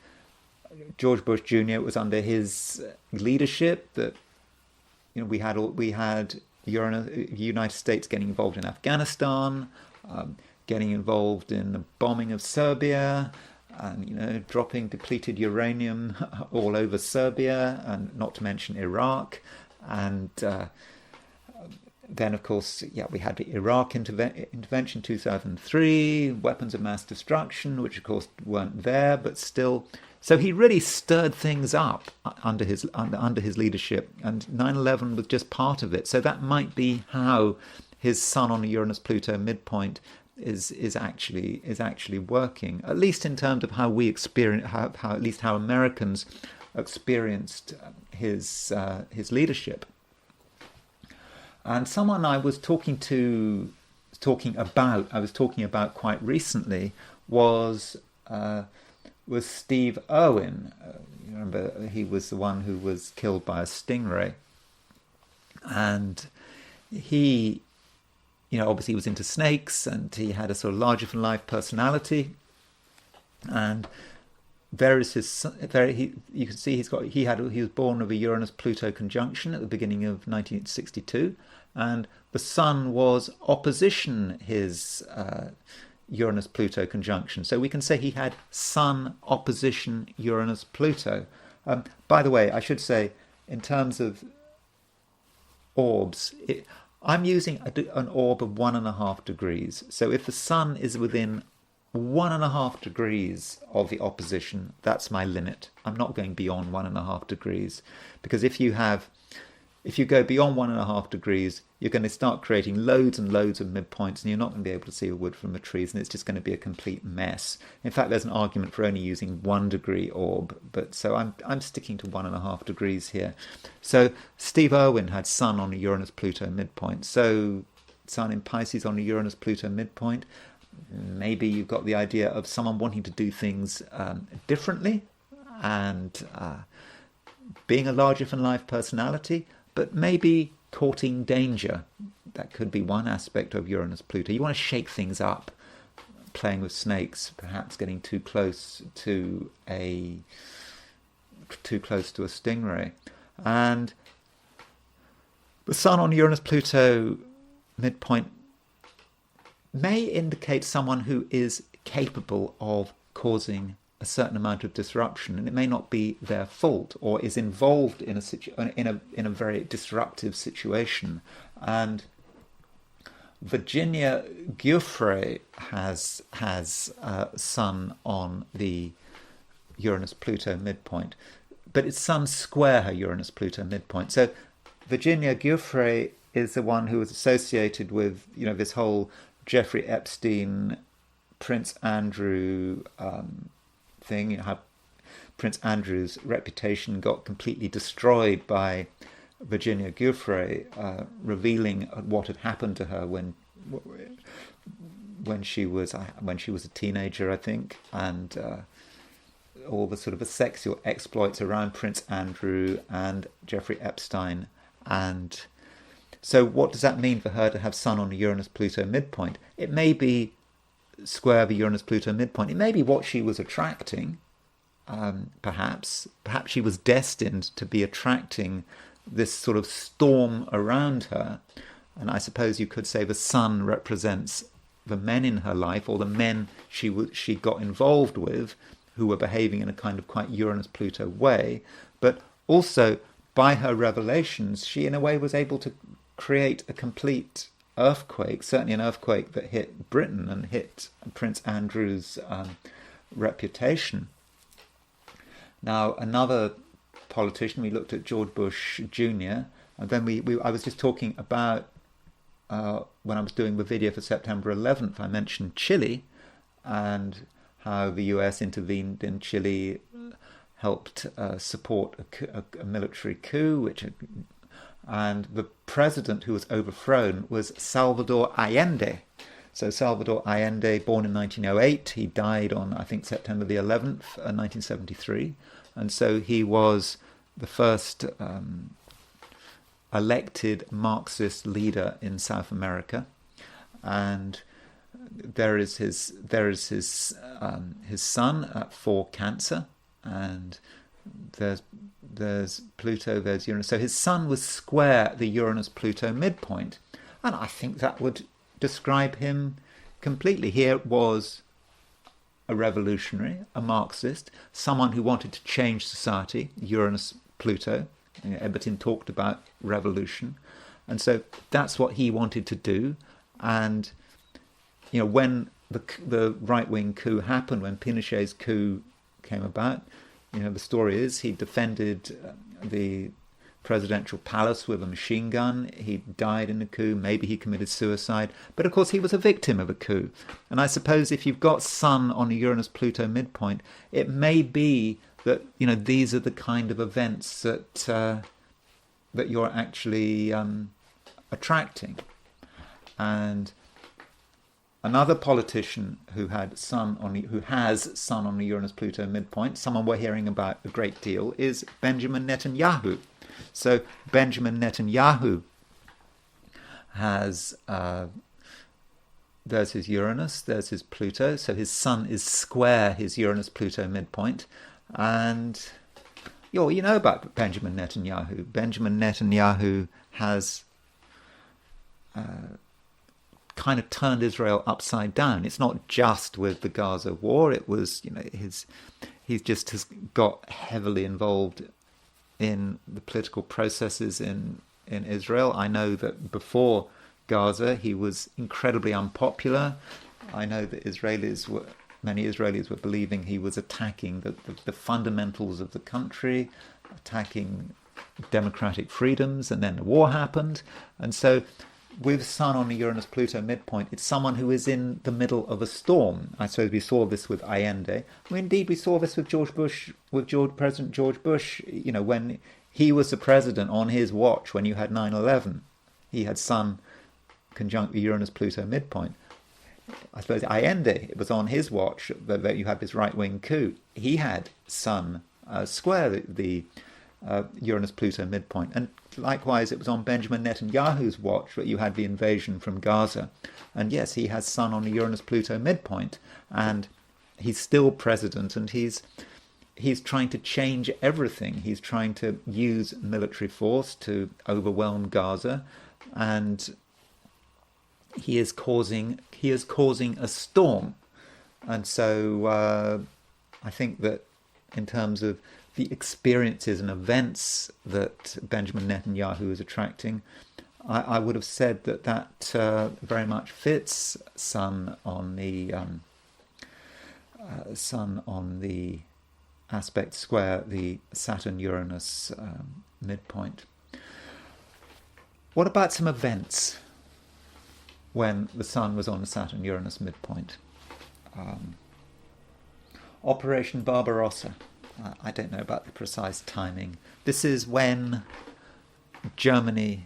George Bush Jr. It was under his leadership that we had the United States getting involved in Afghanistan, getting involved in the bombing of Serbia, and dropping depleted uranium all over Serbia, and not to mention Iraq, and then of course, we had the Iraq intervention 2003, weapons of mass destruction, which of course weren't there, but still. So he really stirred things up under his leadership, and 9/11 was just part of it. So that might be how his Sun on a Uranus-Pluto midpoint is actually working, at least in terms of how we experience, how Americans experienced his leadership. And someone I was talking about quite recently was Steve Irwin. You remember, he was the one who was killed by a stingray, and he, obviously was into snakes, and he had a sort of larger-than-life personality, and you can see he was born with a Uranus-Pluto conjunction at the beginning of 1962, and the Sun was opposition his Uranus-Pluto conjunction. So we can say he had Sun opposition Uranus-Pluto. By the way, I should say, in terms of orbs, I'm using an orb of 1.5 degrees. So if the Sun is within 1.5 degrees of the opposition, that's my limit. I'm not going beyond 1.5 degrees, because if you go beyond 1.5 degrees, you're going to start creating loads and loads of midpoints, and you're not going to be able to see the wood from the trees, and it's just going to be a complete mess. In fact, there's an argument for only using 1 degree orb, but so I'm sticking to 1.5 degrees here. So Steve Irwin had Sun on a Uranus-Pluto midpoint. So Sun in Pisces on a Uranus-Pluto midpoint. Maybe you've got the idea of someone wanting to do things differently, and being a larger-than-life personality, but maybe courting danger. That could be one aspect of Uranus-Pluto. You want to shake things up, playing with snakes, perhaps getting too close to a stingray. And the Sun on Uranus-Pluto midpoint may indicate someone who is capable of causing a certain amount of disruption, and it may not be their fault, or is involved in a very disruptive situation. And Virginia Giuffre has Sun on the Uranus-Pluto midpoint, but it's Sun square her Uranus-Pluto midpoint. So Virginia Giuffre is the one who was associated with this whole Jeffrey Epstein, Prince Andrew thing, how Prince Andrew's reputation got completely destroyed by Virginia Giuffre revealing what had happened to her when she was a teenager, I think, and all the sort of the sexual exploits around Prince Andrew and Jeffrey Epstein. And so what does that mean for her to have Sun on a Uranus-Pluto midpoint? It may be square the Uranus-Pluto midpoint. It may be what she was attracting, perhaps. Perhaps she was destined to be attracting this sort of storm around her. And I suppose you could say the Sun represents the men in her life, or the men she got involved with, who were behaving in a kind of quite Uranus-Pluto way. But also, by her revelations, she in a way was able to create a complete earthquake, certainly an earthquake that hit Britain and hit Prince Andrew's reputation. Now, another politician. We looked at George Bush Jr. And then I was just talking about, when I was doing the video for September 11th, I mentioned Chile and how the US intervened in Chile, helped support a military coup, and the president who was overthrown was Salvador Allende. So Salvador Allende, born in 1908, he died on, I think, September the 11th, 1973. And so he was the first elected Marxist leader in South America. And there is his sun for Cancer, and there's Pluto, there's Uranus. So his sun was square the Uranus-Pluto midpoint, and I think that would describe him completely. Here was a revolutionary, a Marxist, someone who wanted to change society, Uranus-Pluto. Ebertin talked about revolution, and so that's what he wanted to do. And when the right-wing coup happened, when Pinochet's coup came about, the story is he defended the presidential palace with a machine gun. He died in the coup. Maybe he committed suicide. But of course, he was a victim of a coup. And I suppose if you've got Sun on a Uranus-Pluto midpoint, it may be that these are the kind of events that you're actually attracting. And another politician who has Sun on the Uranus-Pluto midpoint, someone we're hearing about a great deal, is Benjamin Netanyahu. So Benjamin Netanyahu has, there's his Uranus, there's his Pluto, so his Sun is square his Uranus-Pluto midpoint. And you know about Benjamin Netanyahu. Benjamin Netanyahu has kind of turned Israel upside down. It's not just with the Gaza war. It was, he's just has got heavily involved in the political processes in Israel. I know that before Gaza, he was incredibly unpopular. I know that many Israelis were believing he was attacking the fundamentals of the country, attacking democratic freedoms, and then the war happened. And so with Sun on the Uranus-Pluto midpoint, it's someone who is in the middle of a storm. I suppose we saw this with Allende. Indeed, we saw this with President George Bush. When he was the president, on his watch, when you had 9/11, he had Sun conjunct the Uranus-Pluto midpoint. I suppose Allende, it was on his watch that you had this right-wing coup. He had Sun square the Uranus-Pluto midpoint. And likewise, it was on Benjamin Netanyahu's watch that you had the invasion from Gaza. And yes, he has Sun on the Uranus-Pluto midpoint, and he's still president, and he's trying to change everything. He's trying to use military force to overwhelm Gaza, and he is causing a storm. And so I think that in terms of the experiences and events that Benjamin Netanyahu is attracting, I would have said that very much fits Sun on the aspect square, the Saturn-Uranus midpoint. What about some events when the Sun was on the Saturn-Uranus midpoint? Operation Barbarossa. I don't know about the precise timing. This is when Germany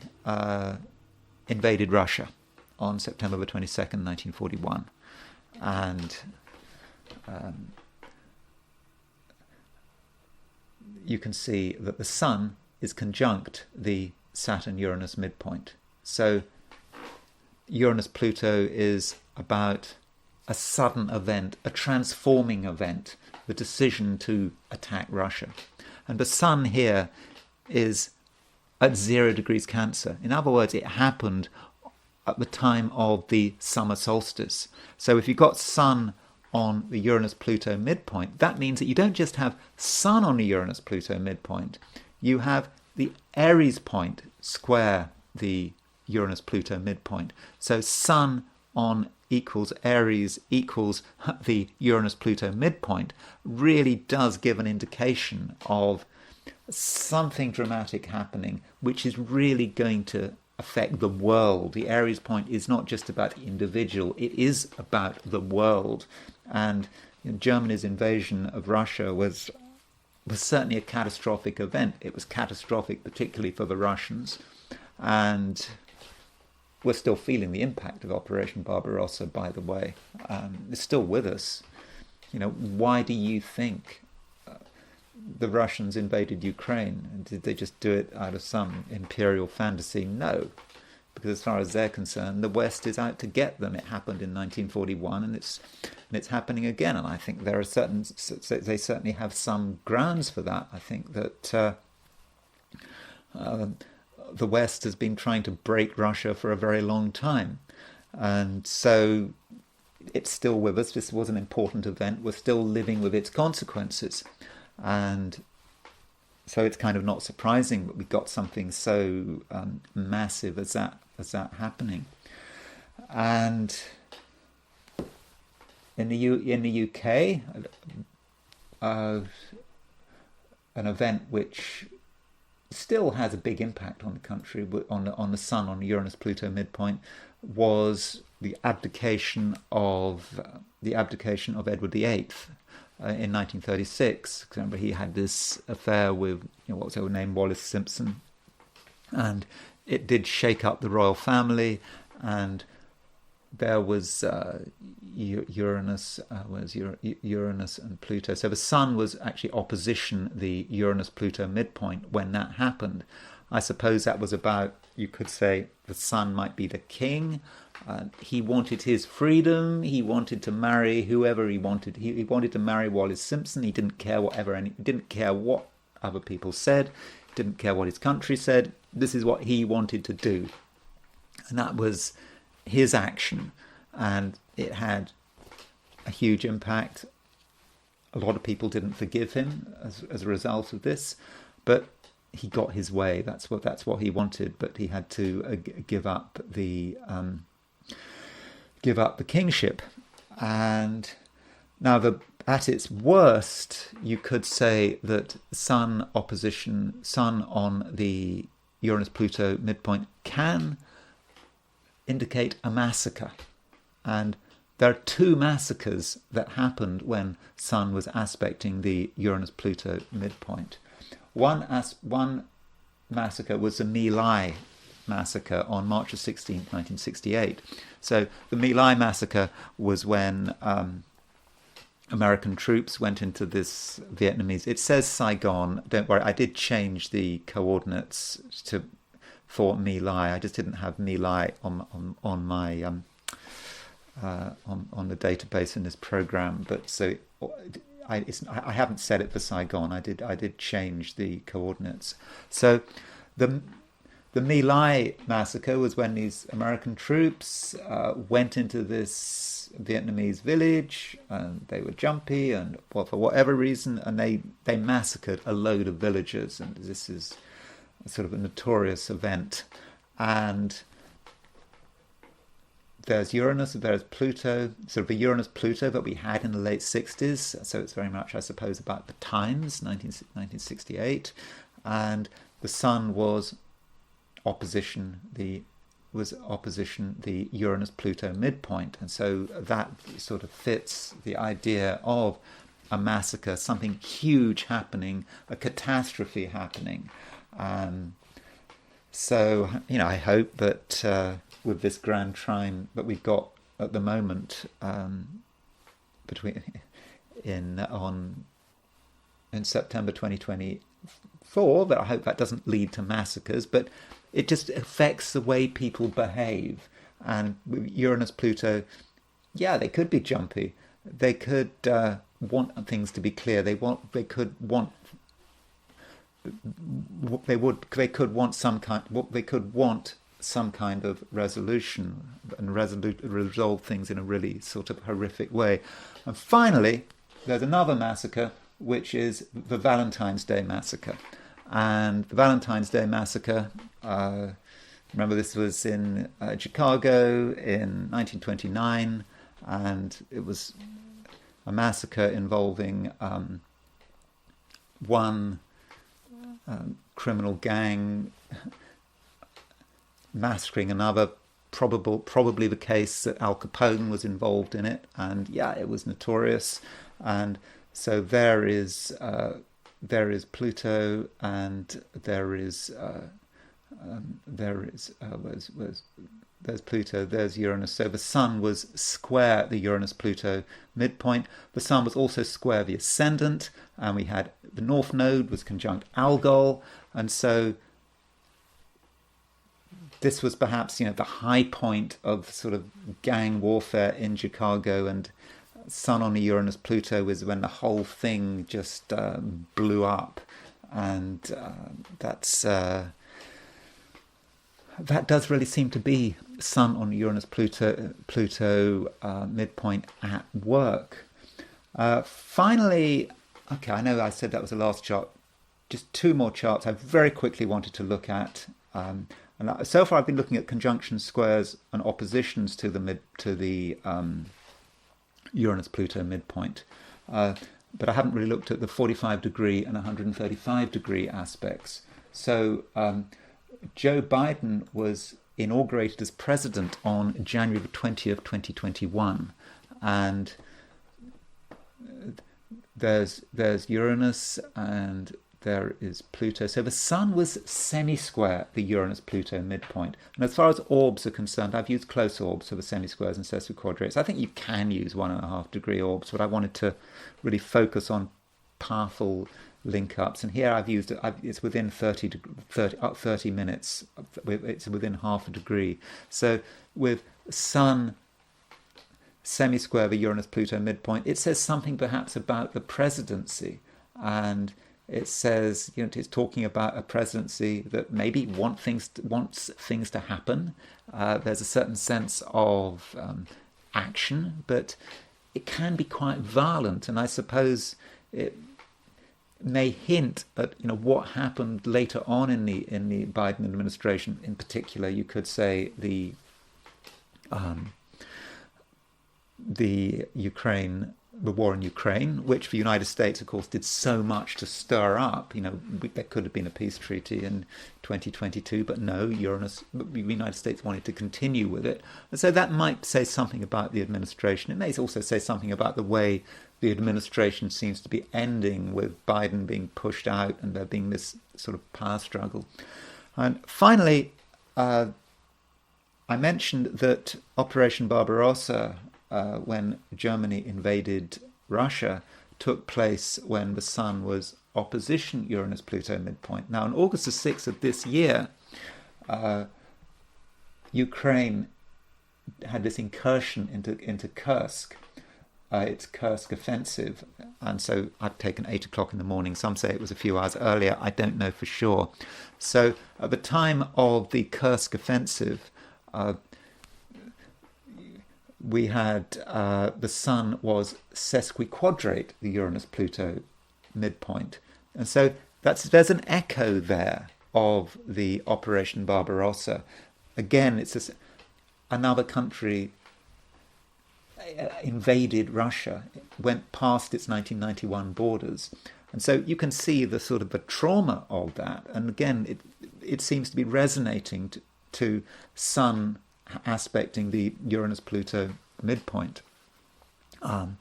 invaded Russia on September the 22nd, 1941. And you can see that the Sun is conjunct the Saturn-Uranus midpoint. So Uranus-Pluto is about a sudden event, a transforming event, the decision to attack Russia. And the Sun here is at 0 degrees Cancer. In other words, it happened at the time of the summer solstice. So if you've got Sun on the Uranus-Pluto midpoint, that means that you don't just have Sun on the Uranus-Pluto midpoint, you have the Aries point square the Uranus-Pluto midpoint. So Sun on equals Aries equals the Uranus-Pluto midpoint really does give an indication of something dramatic happening, which is really going to affect the world. The Aries point is not just about the individual, it is about the world. And Germany's invasion of Russia was certainly a catastrophic event. It was catastrophic, particularly for the Russians. And we're still feeling the impact of Operation Barbarossa, by the way. It's still with us. Why do you think the Russians invaded Ukraine? And did they just do it out of some imperial fantasy? No. Because as far as they're concerned, the West is out to get them. It happened in 1941, and it's happening again. And I think they certainly have some grounds for that. I think that the West has been trying to break Russia for a very long time. And so it's still with us. This was an important event. We're still living with its consequences. And so it's kind of not surprising that we got something so massive as that happening. And in the UK, an event which still has a big impact on the country, on the Sun, on Uranus-Pluto midpoint, was the abdication of Edward VIII in 1936. Remember, he had this affair with what was her name, Wallis Simpson, and it did shake up the royal family. And there was Uranus and Pluto. So the Sun was actually opposition the Uranus-Pluto midpoint when that happened. I suppose that was about, you could say, the Sun might be the king. He wanted his freedom. He wanted to marry whoever he wanted. He wanted to marry Wallis Simpson. He didn't care didn't care what other people said. Didn't care what his country said. This is what he wanted to do, and that was his action, and it had a huge impact. A lot of people didn't forgive him as a result of this, but he got his way. That's what he wanted, but he had to give up the kingship. And now, at its worst, you could say that Sun on the Uranus-Pluto midpoint can indicate a massacre. And there are two massacres that happened when Sun was aspecting the Uranus-Pluto midpoint. One massacre was the My Lai massacre on March 16, 1968. So the My Lai massacre was when American troops went into this Vietnamese. It says Saigon. Don't worry, I did change the coordinates for My Lai. I just didn't have My Lai on my on the database in this program. But so I haven't set it for Saigon. I did change the coordinates. So the My Lai massacre was when these American troops went into this Vietnamese village, and they were jumpy, and for whatever reason, and they massacred a load of villagers. And this is sort of a notorious event. And there's Uranus, there's Pluto, sort of a Uranus-Pluto that we had in the late 60s. So it's very much, I suppose, about the times, 1968. And the Sun was opposition the Uranus-Pluto midpoint. And so that sort of fits the idea of a massacre, something huge happening, a catastrophe happening. So, I hope that with this Grand Trine that we've got at the moment in September 2024, that I hope that doesn't lead to massacres, but it just affects the way people behave. And with Uranus-Pluto, they could be jumpy. They could want things to be clear. They could want some kind of resolution and resolve things in a really sort of horrific way. And finally, there's another massacre, which is the Valentine's Day massacre. And the Valentine's Day massacre, remember, this was in Chicago in 1929, and it was a massacre involving one criminal gang massacring another. Probably the case that Al Capone was involved in it, and yeah, it was notorious. And so there is Pluto, and there's Pluto, there's Uranus. So the Sun was square the Uranus-Pluto midpoint. The Sun was also square the ascendant, and we had the North Node was conjunct Algol, and so this was perhaps, the high point of sort of gang warfare in Chicago, and Sun on the Uranus-Pluto was when the whole thing just blew up, and that does really seem to be Sun on Uranus-Pluto midpoint at work. Finally, okay, I know I said that was the last chart. Just two more charts I very quickly wanted to look at. And so far I've been looking at conjunctions, squares, and oppositions to the Uranus-Pluto midpoint. But I haven't really looked at the 45-degree and 135-degree aspects. So Joe Biden was inaugurated as president on January the 20th, 2021. And there's Uranus and there is Pluto. So the Sun was semi-square the Uranus-Pluto midpoint. And as far as orbs are concerned, I've used close orbs for the semi-squares and sesquiquadrates. I think you can use 1.5-degree orbs, but I wanted to really focus on powerful link-ups. And here I've used it's within 30 minutes. It's within half a degree. So with Sun semi-square the Uranus-Pluto midpoint, it says something perhaps about the presidency, and it says, it's talking about a presidency that maybe wants things to happen. There's a certain sense of action, but it can be quite violent, and I suppose it may hint at what happened later on in the Biden administration. In particular, you could say the war in Ukraine, which the United States, of course, did so much to stir up. There could have been a peace treaty in 2022, but no, the United States wanted to continue with it. And so that might say something about the administration. It may also say something about the way the administration seems to be ending, with Biden being pushed out and there being this sort of power struggle. And finally, I mentioned that Operation Barbarossa, when Germany invaded Russia, took place when the Sun was opposition Uranus-Pluto midpoint. Now, on August the 6th of this year, Ukraine had this incursion into Kursk. It's Kursk offensive, and so I've taken 8 o'clock in the morning. Some say it was a few hours earlier. I don't know for sure. So at the time of the Kursk offensive, we had the Sun was sesquiquadrate the Uranus-Pluto midpoint. And so there's an echo there of the Operation Barbarossa. Again, it's another country invaded Russia, went past its 1991 borders. And so you can see the sort of the trauma of that. And again, it seems to be resonating to Sun aspecting the Uranus-Pluto midpoint. And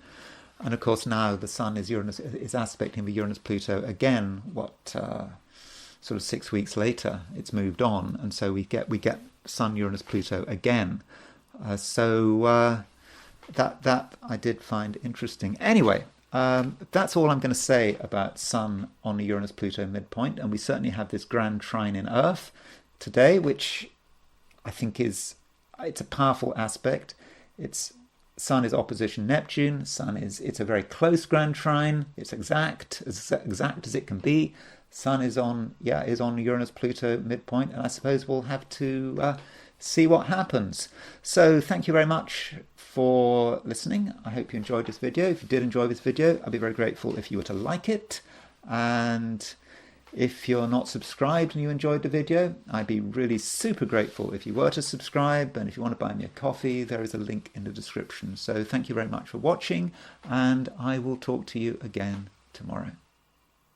of course now the Sun is aspecting the Uranus-Pluto again, sort of 6 weeks later. It's moved on, and so we get Sun-Uranus-Pluto again. That I did find interesting. Anyway, that's all I'm going to say about Sun on the Uranus-Pluto midpoint, and we certainly have this Grand Trine in Earth today, which I think it's a powerful aspect. Sun is opposition Neptune. It's a very close Grand Trine. It's exact as it can be. Sun is on Uranus-Pluto midpoint, and I suppose we'll have to see what happens. So thank you very much for listening. I hope you enjoyed this video. If you did enjoy this video, I'd be very grateful if you were to like it. And if you're not subscribed and you enjoyed the video, I'd be really super grateful if you were to subscribe. And if you want to buy me a coffee, there is a link in the description. So thank you very much for watching, and I will talk to you again tomorrow.